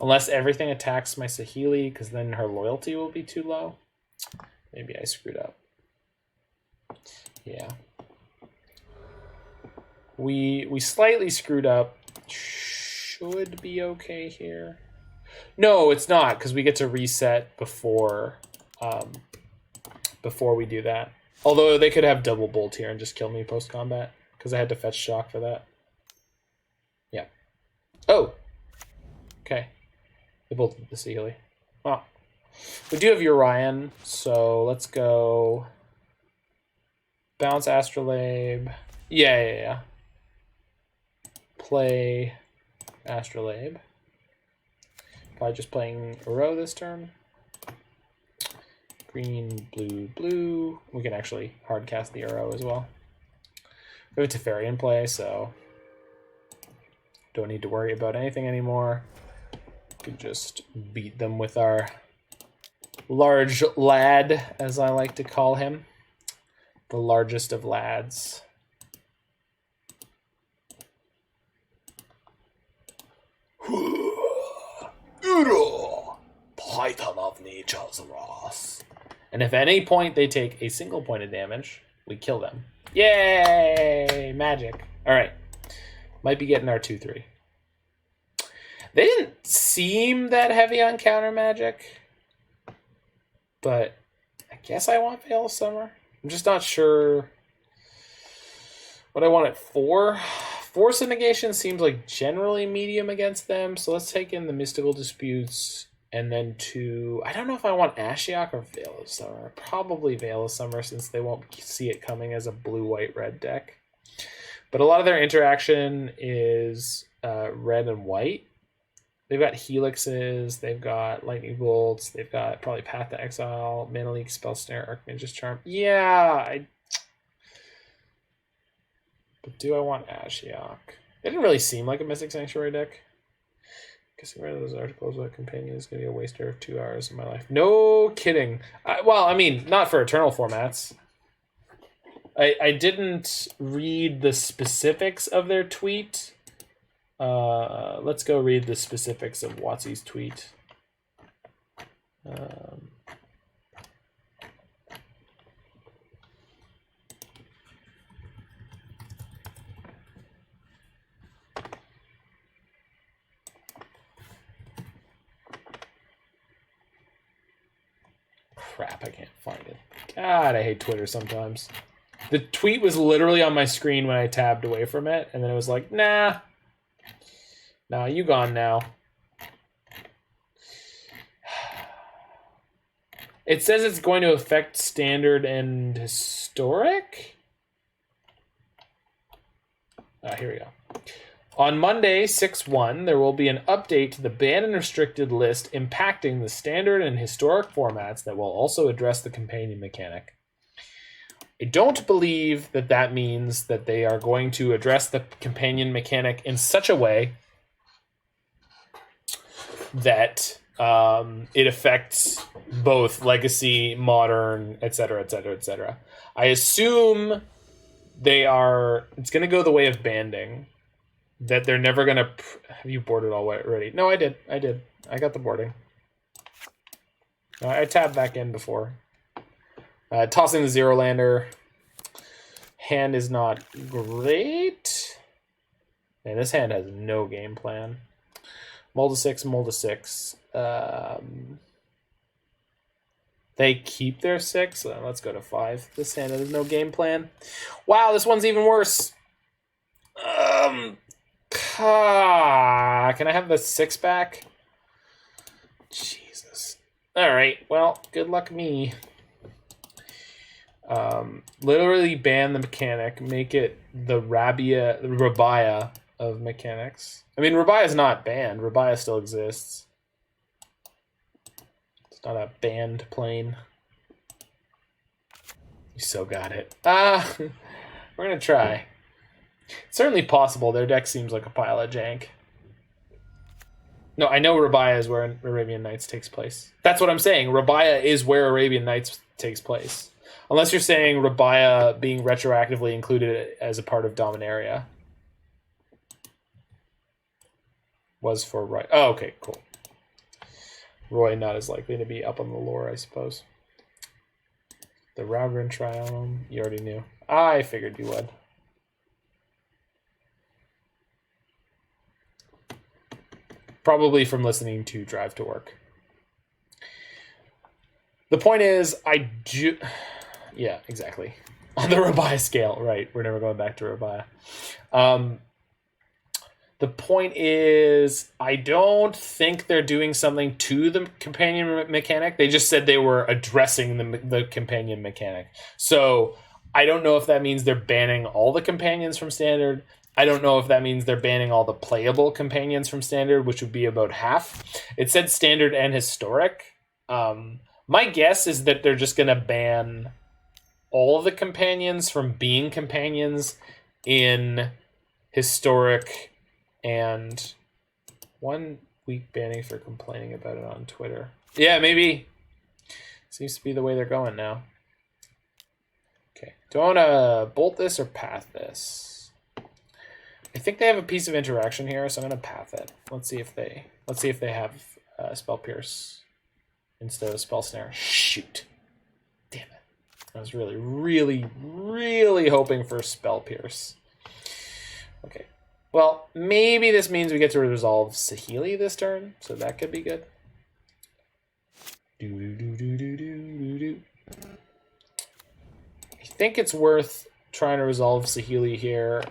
Unless everything attacks my Saheeli, because then her loyalty will be too low. Maybe I screwed up. Yeah. We slightly screwed up. Should be okay here. No, it's not, because we get to reset before we do that. Although they could have double bolt here and just kill me post-combat, because I had to fetch shock for that. Yeah. Oh! Okay. They bolted the Saheeli. Well, we do have Yorion, so let's go... Bounce Astrolabe. Yeah. Play Astrolabe. Probably just playing Uro this turn. Green, blue. We can actually hardcast the Uro as well. We have a Teferi in play, so don't need to worry about anything anymore. We can just beat them with our large lad, as I like to call him. The largest of lads. Uro, Python of Nature's Wrath. And if at any point they take a single point of damage, we kill them. Yay! Magic. Alright. Might be getting our 2-3. They didn't seem that heavy on counter magic. But I guess I want Veil of Summer. I'm just not sure what I want it for. Force of Negation seems like generally medium against them, so let's take in the Mystical Disputes, and then I don't know if I want Ashiok or Veil of Summer. Probably Veil of Summer, since they won't see it coming as a blue-white-red deck. But a lot of their interaction is red and white. They've got Helixes, they've got Lightning Bolts, they've got probably Path to Exile, Mana Leak, Spell Snare, Archmage's Charm. Yeah, But do I want Ashiok? It didn't really seem like a Mystic Sanctuary deck. Guessing rid of those articles with a companion is going to be a waster of 2 hours of my life. No kidding. Well, I mean, not for Eternal formats. I didn't read the specifics of their tweet. Let's go read the specifics of Watsy's tweet. Crap, I can't find it. God, I hate Twitter sometimes. The tweet was literally on my screen when I tabbed away from it, and then it was like, nah, you gone now. It says it's going to affect Standard and Historic? Here we go. On Monday, 6/1, there will be an update to the banned and restricted list impacting the Standard and Historic formats that will also address the companion mechanic. I don't believe that means that they are going to address the companion mechanic in such a way that it affects both Legacy, Modern, etc., etc., etc. I assume it's going to go the way of banding. That they're never going to... Have you boarded all already? No, I did. I got the boarding. I tabbed back in before. Tossing the Zero Lander. Hand is not great. And this hand has no game plan. Mold to 6. They keep their 6. Let's go to 5. This hand has no game plan. Wow, this one's even worse. Can I have the 6 back? Jesus. Alright, well, good luck me. Literally ban the mechanic, make it the Rabia of mechanics. I mean, Rabaya is not banned. Rabaya still exists. It's not a banned plane. You so got it. We're gonna try. It's certainly possible. Their deck seems like a pile of jank. No, I know Rabaya is where Arabian Nights takes place. That's what I'm saying. Rabaya is where Arabian Nights takes place. Unless you're saying Rabaya being retroactively included as a part of Dominaria. Was for right. Oh, okay, cool. Roy not as likely to be up on the lore, I suppose. The Raugrin Triome, you already knew. I figured you would. Probably from listening to Drive to Work. The point is, yeah, exactly. On the Rabaya scale, right. We're never going back to Rabaya. The point is, I don't think they're doing something to the companion mechanic. They just said they were addressing the companion mechanic. So I don't know if that means they're banning all the companions from Standard. I don't know if that means they're banning all the playable companions from Standard, which would be about half. It said Standard and Historic. My guess is that they're just going to ban all of the companions from being companions in Historic, and 1 week banning for complaining about it on Twitter. Yeah, maybe. Seems to be the way they're going now. Okay. Do I want to bolt this or path this? I think they have a piece of interaction here, so I'm going to path it. Let's see if they have Spell Pierce instead of Spell Snare. Shoot. Damn it. I was really, really, really hoping for Spell Pierce. Okay. Well, maybe this means we get to resolve Saheeli this turn, so that could be good. I think it's worth trying to resolve Saheeli here.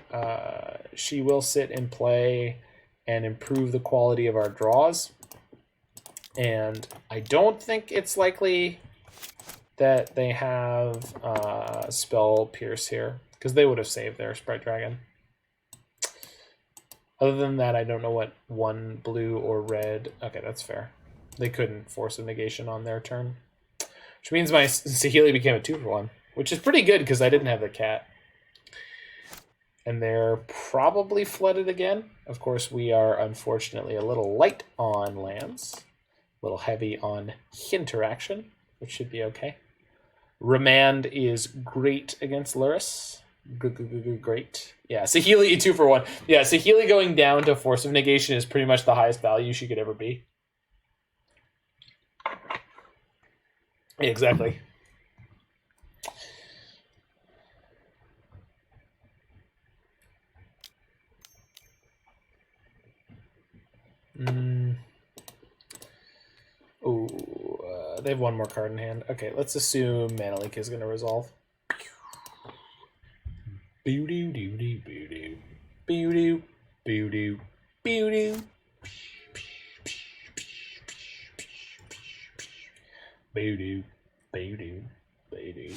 She will sit and play and improve the quality of our draws. And I don't think it's likely that they have Spell Pierce here, because they would have saved their Sprite Dragon. Other than that, I don't know what 1 blue or red... Okay, that's fair. They couldn't Force of Negation on their turn. Which means my Saheeli became a 2-for-1, which is pretty good because I didn't have the cat. And they're probably flooded again. Of course, we are unfortunately a little light on lands. A little heavy on interaction, which should be okay. Remand is great against Lurrus. Great. Yeah, Saheeli 2-for-1. Yeah, Saheeli going down to Force of Negation is pretty much the highest value she could ever be. Yeah, exactly. They have 1 more card in hand. Okay, let's assume Mana Leak is going to resolve. Boo-doo, doo-doo, boo-doo. Boo-doo, boo-doo, boo-doo. Boo-doo, boo-doo, boo-doo,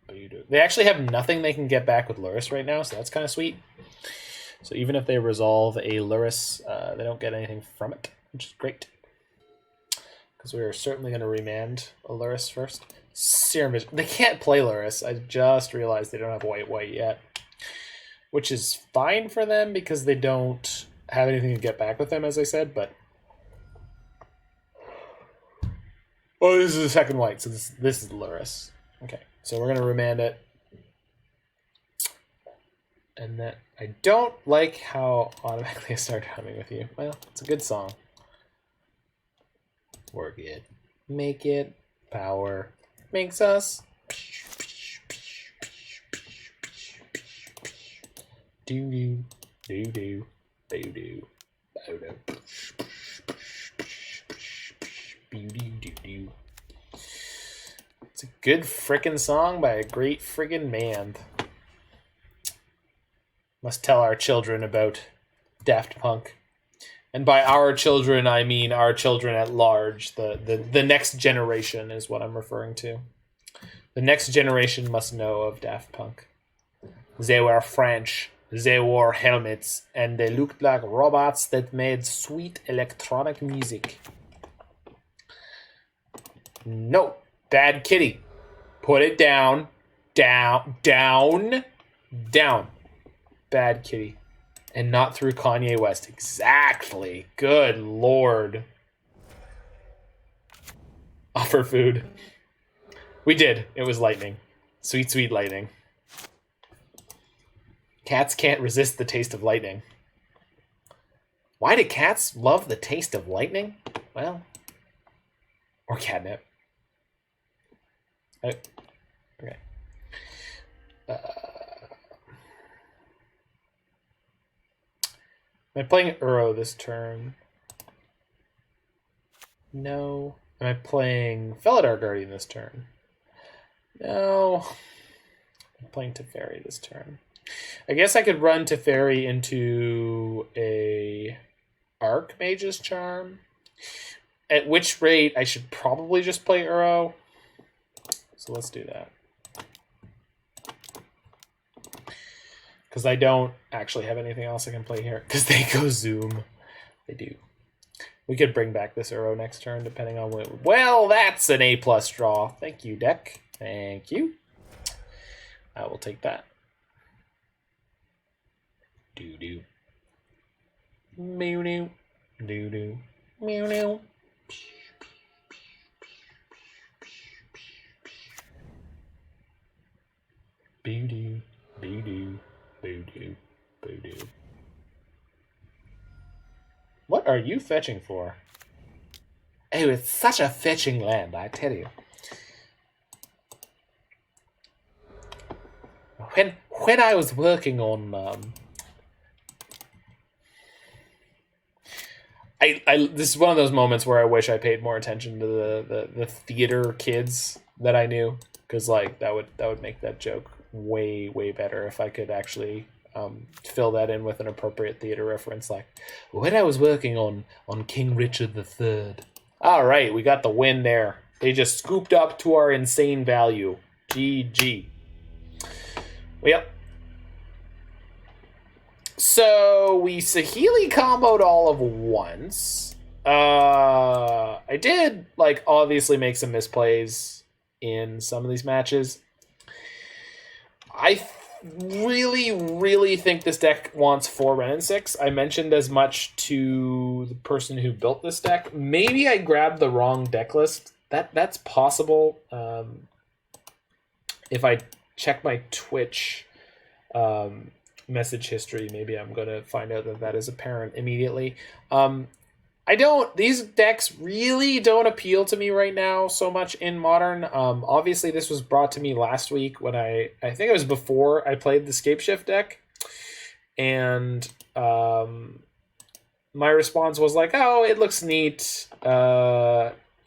boo-doo. They actually have nothing they can get back with Lurrus right now, so that's kind of sweet. So even if they resolve a Lurrus, they don't get anything from it, which is great. Because we're certainly going to remand a Lurrus first. Serum Vision. They can't play Lurrus. I just realized they don't have white yet. Which is fine for them because they don't have anything to get back with them, as I said, but... Oh, this is the second white, so this is Lurrus. Okay, so we're going to remand it. And then I don't like how automatically I start humming with you. Well, it's a good song. Work it. Make it. Power. Makes us. Do-do. Do-do. Do-do. Do-do. Do-do. It's a good frickin' song by a great friggin' man. Must tell our children about Daft Punk. And by our children, I mean our children at large. The next generation is what I'm referring to. The next generation must know of Daft Punk. They were French. They wore helmets, and they looked like robots that made sweet electronic music. No, bad kitty. Put it down. Down. Down. Down. Bad kitty. And not through Kanye West. Exactly. Good Lord. Offer food. We did. It was lightning. Sweet, sweet lightning. Cats can't resist the taste of lightning. Why do cats love the taste of lightning? Well, or catnip. Okay. Am I playing Uro this turn? No. Am I playing Felidar Guardian this turn? No. I'm playing Teferi this turn. I guess I could run Teferi into a Archmage's Charm. At which rate, I should probably just play Uro. So let's do that. Because I don't actually have anything else I can play here. Because they go Zoom. They do. We could bring back this Uro next turn, depending on what... Well, that's an A+ draw. Thank you, deck. Thank you. I will take that. Doo-doo. Mew-doo. Doo-doo. Mew-doo. Boo-doo. Boo-doo. Boo-doo. Boo-doo. What are you fetching for? Oh, it's such a fetching land, I tell you. When I was working on this is one of those moments where I wish I paid more attention to the theater kids that I knew, because like that would make that joke way better if I could actually fill that in with an appropriate theater reference, like when I was working on King Richard III. All right, we got the win there. They just scooped up to our insane value. GG. Yep. So we Saheeli comboed all of once. I did like obviously make some misplays in some of these matches. I really think this deck wants 4 Ren and 6. I mentioned as much to the person who built this deck. Maybe I grabbed the wrong deck list. That's possible. If I check my Twitch message history, maybe I'm going to find out that is apparent immediately. These decks really don't appeal to me right now so much in Modern. Obviously, this was brought to me last week when I think it was before I played the Scapeshift deck. And my response was like, oh, it looks neat.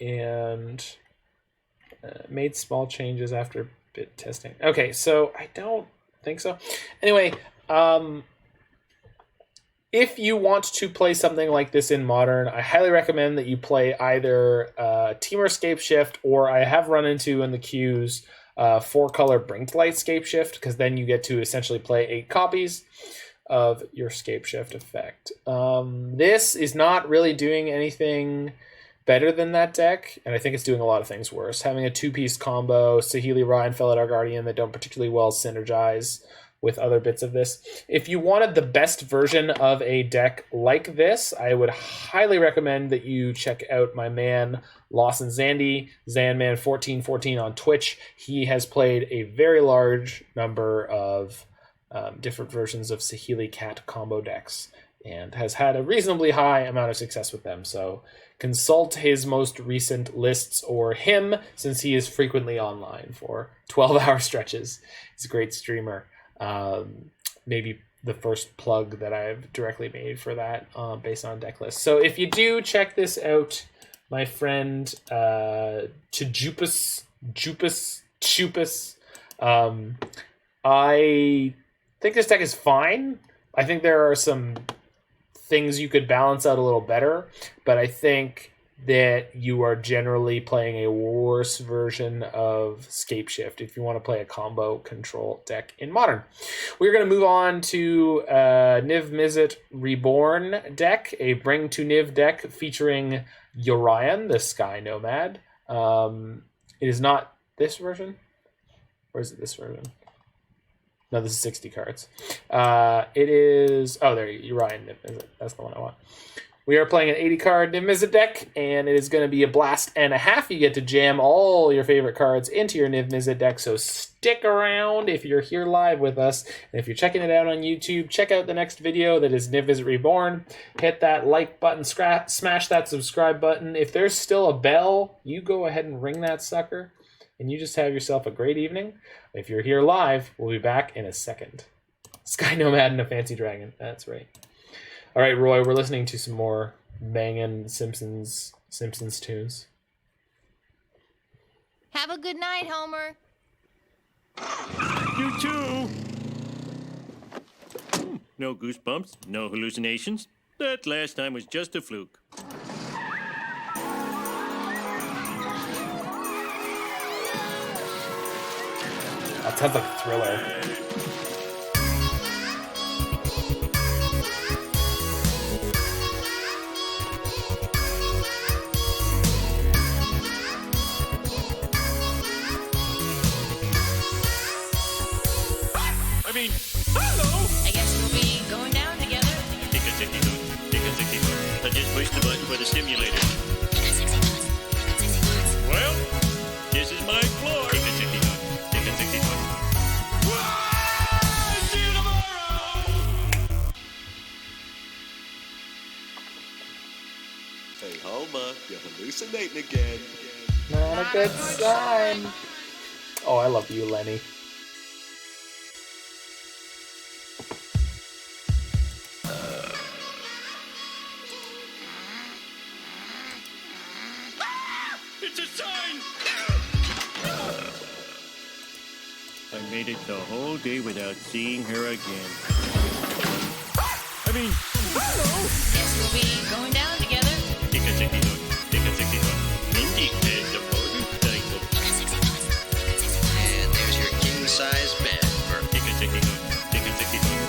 And made small changes after bit testing. Okay, so I don't think so. Anyway, if you want to play something like this in Modern, I highly recommend that you play either Temur Scapeshift, or I have run into in the queues 4-color Brinklight Scapeshift, because then you get to essentially play 8 copies of your Scapeshift effect. This is not really doing anything better than that deck, and I think it's doing a lot of things worse. Having a 2-piece combo, Saheeli Rai and Felidar Guardian, that don't particularly well synergize with other bits of this. If you wanted the best version of a deck like this, I would highly recommend that you check out my man Lawson Zandy, Zanman1414 on Twitch. He has played a very large number of different versions of Saheeli Cat combo decks and has had a reasonably high amount of success with them. So consult his most recent lists or him, since he is frequently online for 12-hour stretches. He's a great streamer. Maybe the first plug that I've directly made for that based on deck list. So if you do check this out, my friend Chupus, I think this deck is fine. I think there are some things you could balance out a little better, but I think that you are generally playing a worse version of Scapeshift if you want to play a combo control deck in Modern. We're going to move on to Niv Mizzet Reborn deck, a Bring to Niv deck featuring Yorion, the Sky Nomad. It is not this version, or is it this version? No, this is 60 cards. It is... Oh, there you go. Yorion Niv Mizzet. That's the one I want. We are playing an 80-card Niv Mizzet deck, and it is going to be a blast and a half. You get to jam all your favorite cards into your Niv Mizzet deck, so stick around if you're here live with us. And if you're checking it out on YouTube, check out the next video that is Niv Mizzet Reborn. Hit that like button, smash that subscribe button. If there's still a bell, you go ahead and ring that sucker, and you just have yourself a great evening. If you're here live, we'll be back in a second. Sky Nomad and a Fancy Dragon. That's right. All right, Roy, we're listening to some more banging Simpsons tunes. Have a good night, Homer. You too. No goosebumps, no hallucinations. That last time was just a fluke. That sounds like a Thriller. Hello! I guess we'll be going down together. Take a 60 foot. Take a 60 foot. I just pushed the button for the stimulator. Well, this is my floor. Take a 60 foot. Take a 60 foot. See you tomorrow! Hey, Homer, you're hallucinating again. Not a good sign. Oh, I love you, Lenny. It's a sign! I made it the whole day without seeing her again. Hello! Guess we'll be going down together. Take a 60 foot. Take a 60 foot. Mindy has the motorcycle. And there's your king-size bed. Take a 60 foot. Take a 60 foot.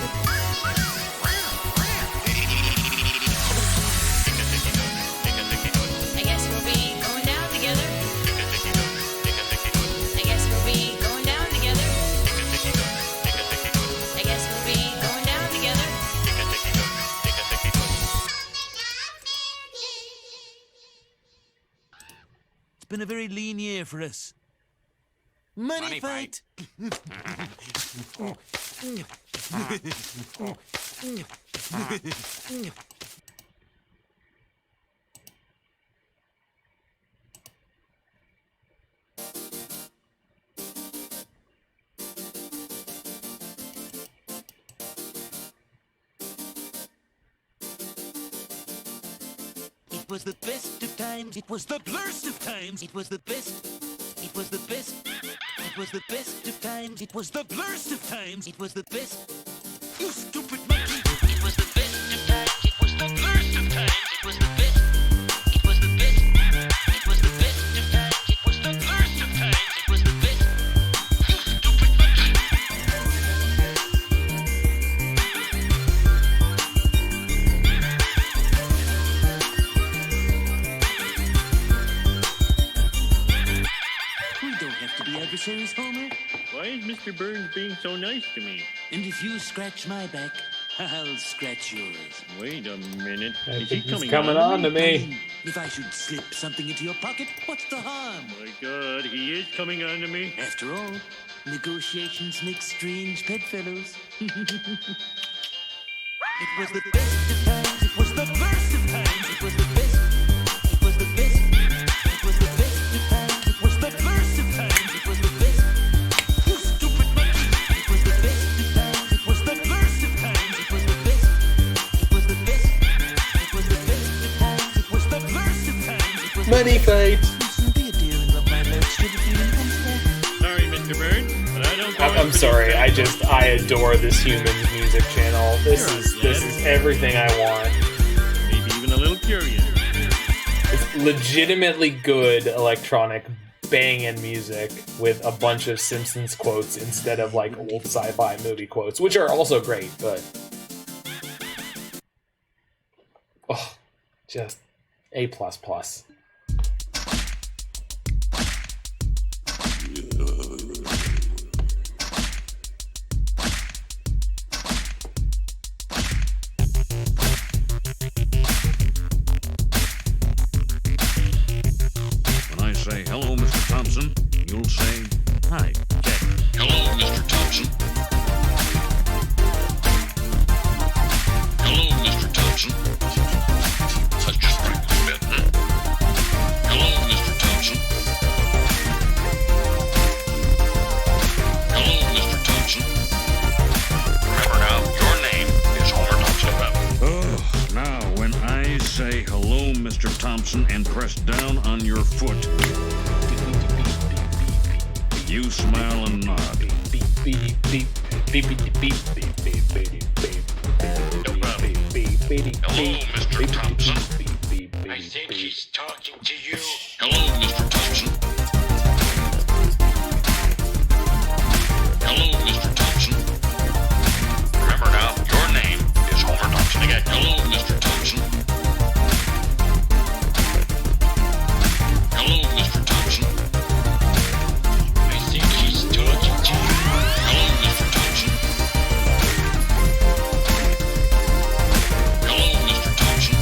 Take a 60 foot. Take a 60 foot. I guess we'll be going down together. Take a 60 foot. Take a 60 foot. I guess we'll be going down together. Take a 60 foot. Take a 60 foot. I guess we'll be going down together. Take a 60 foot. Take a 60 foot. It's been a very lean year for us. Money fight! It was the best of times. It was the blurst of times. It was the best. It was the best. It was the best of times. It was the blurst of times. It was the best. You stupid monkey. It was the best of times. It was the blurst of times. It was the best. It was the best. It was the best of times. It was the blurst of times. It was the best. You stupid monkey. We don't have to be adversaries, Homer. Why is Mr. Burns being so nice to me? And if you scratch my back, I'll scratch yours. Wait a minute. I Is think he he's coming coming on to me. If I should slip something into your pocket, what's the harm? My God, he is coming on to me. After all, negotiations make strange bedfellows. It was the best of times. It was the worst of times. It was the best. It was the best. It was the best of times. It was the worst of times. It was the best. You stupid monkey. It was the best of times. It was the worst of times. It was the best. It was the best. It was the best of times. It was the worst of times. It was Money fight. be a deal and rub my legs to the feeling comes back. Sorry, Mr. Burns, but I don't. I'm sorry. I adore this Humans music channel. This is everything I want. Maybe even a little curious. It's legitimately good electronic banging music with a bunch of Simpsons quotes instead of like old sci-fi movie quotes, which are also great, but just A++. When I say hello, Mr. Thompson, you'll say hi, Jack. Hello, Mr. Thompson. Hello, Mr. Thompson. Let's just practice a bit, huh? Hello, Mr. Thompson. Hello, Mr. Thompson. Remember now, your name is Homer Thompson. Oh, now when I say hello, Mr. Thompson, and press down on your foot, you smile and nod. Hello, Mr. Thompson. I think he's talking to you. Hello, Mr. Thompson. Hello, Mr. Thompson. Remember now, your name is Homer Thompson again. Hello, Mr. Thompson. Hello, Mr. Thompson. I think he's talking to you. Hello, Mr. Thompson. Hello, Mr. Thompson.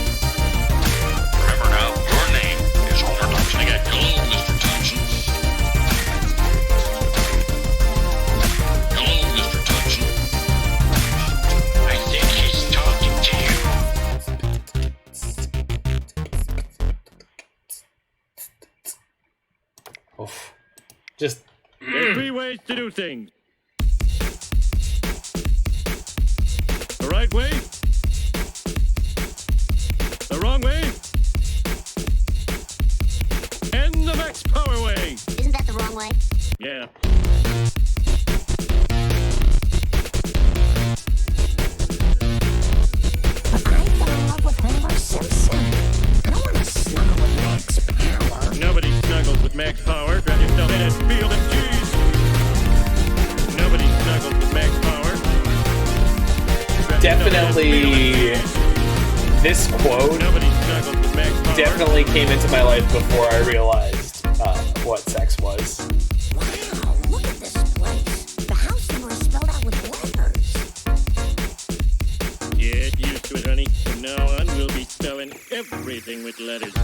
Remember now, your name is Homer Thompson again. Hello, Mr. Thompson. Hello, Mr. Thompson. I think he's talking to you. Oof. Just There's three ways to do things. The right way, the wrong way, and the max power way. Isn't that the wrong way? Yeah. I fell in love with Homer Simpson. I don't want to snuggle with Max Power. Nobody snuggles with max power. Grab yourself in that field of cheese. Nobody snuggles with max power. Grab definitely yourself in that this quote field of cheese. Nobody snuggles with max power. definitely came into my life before I realized what sex was. Wow, look at this place. The house number is spelled out with letters. Get used to it, honey. From now on, we'll be spelling everything with letters.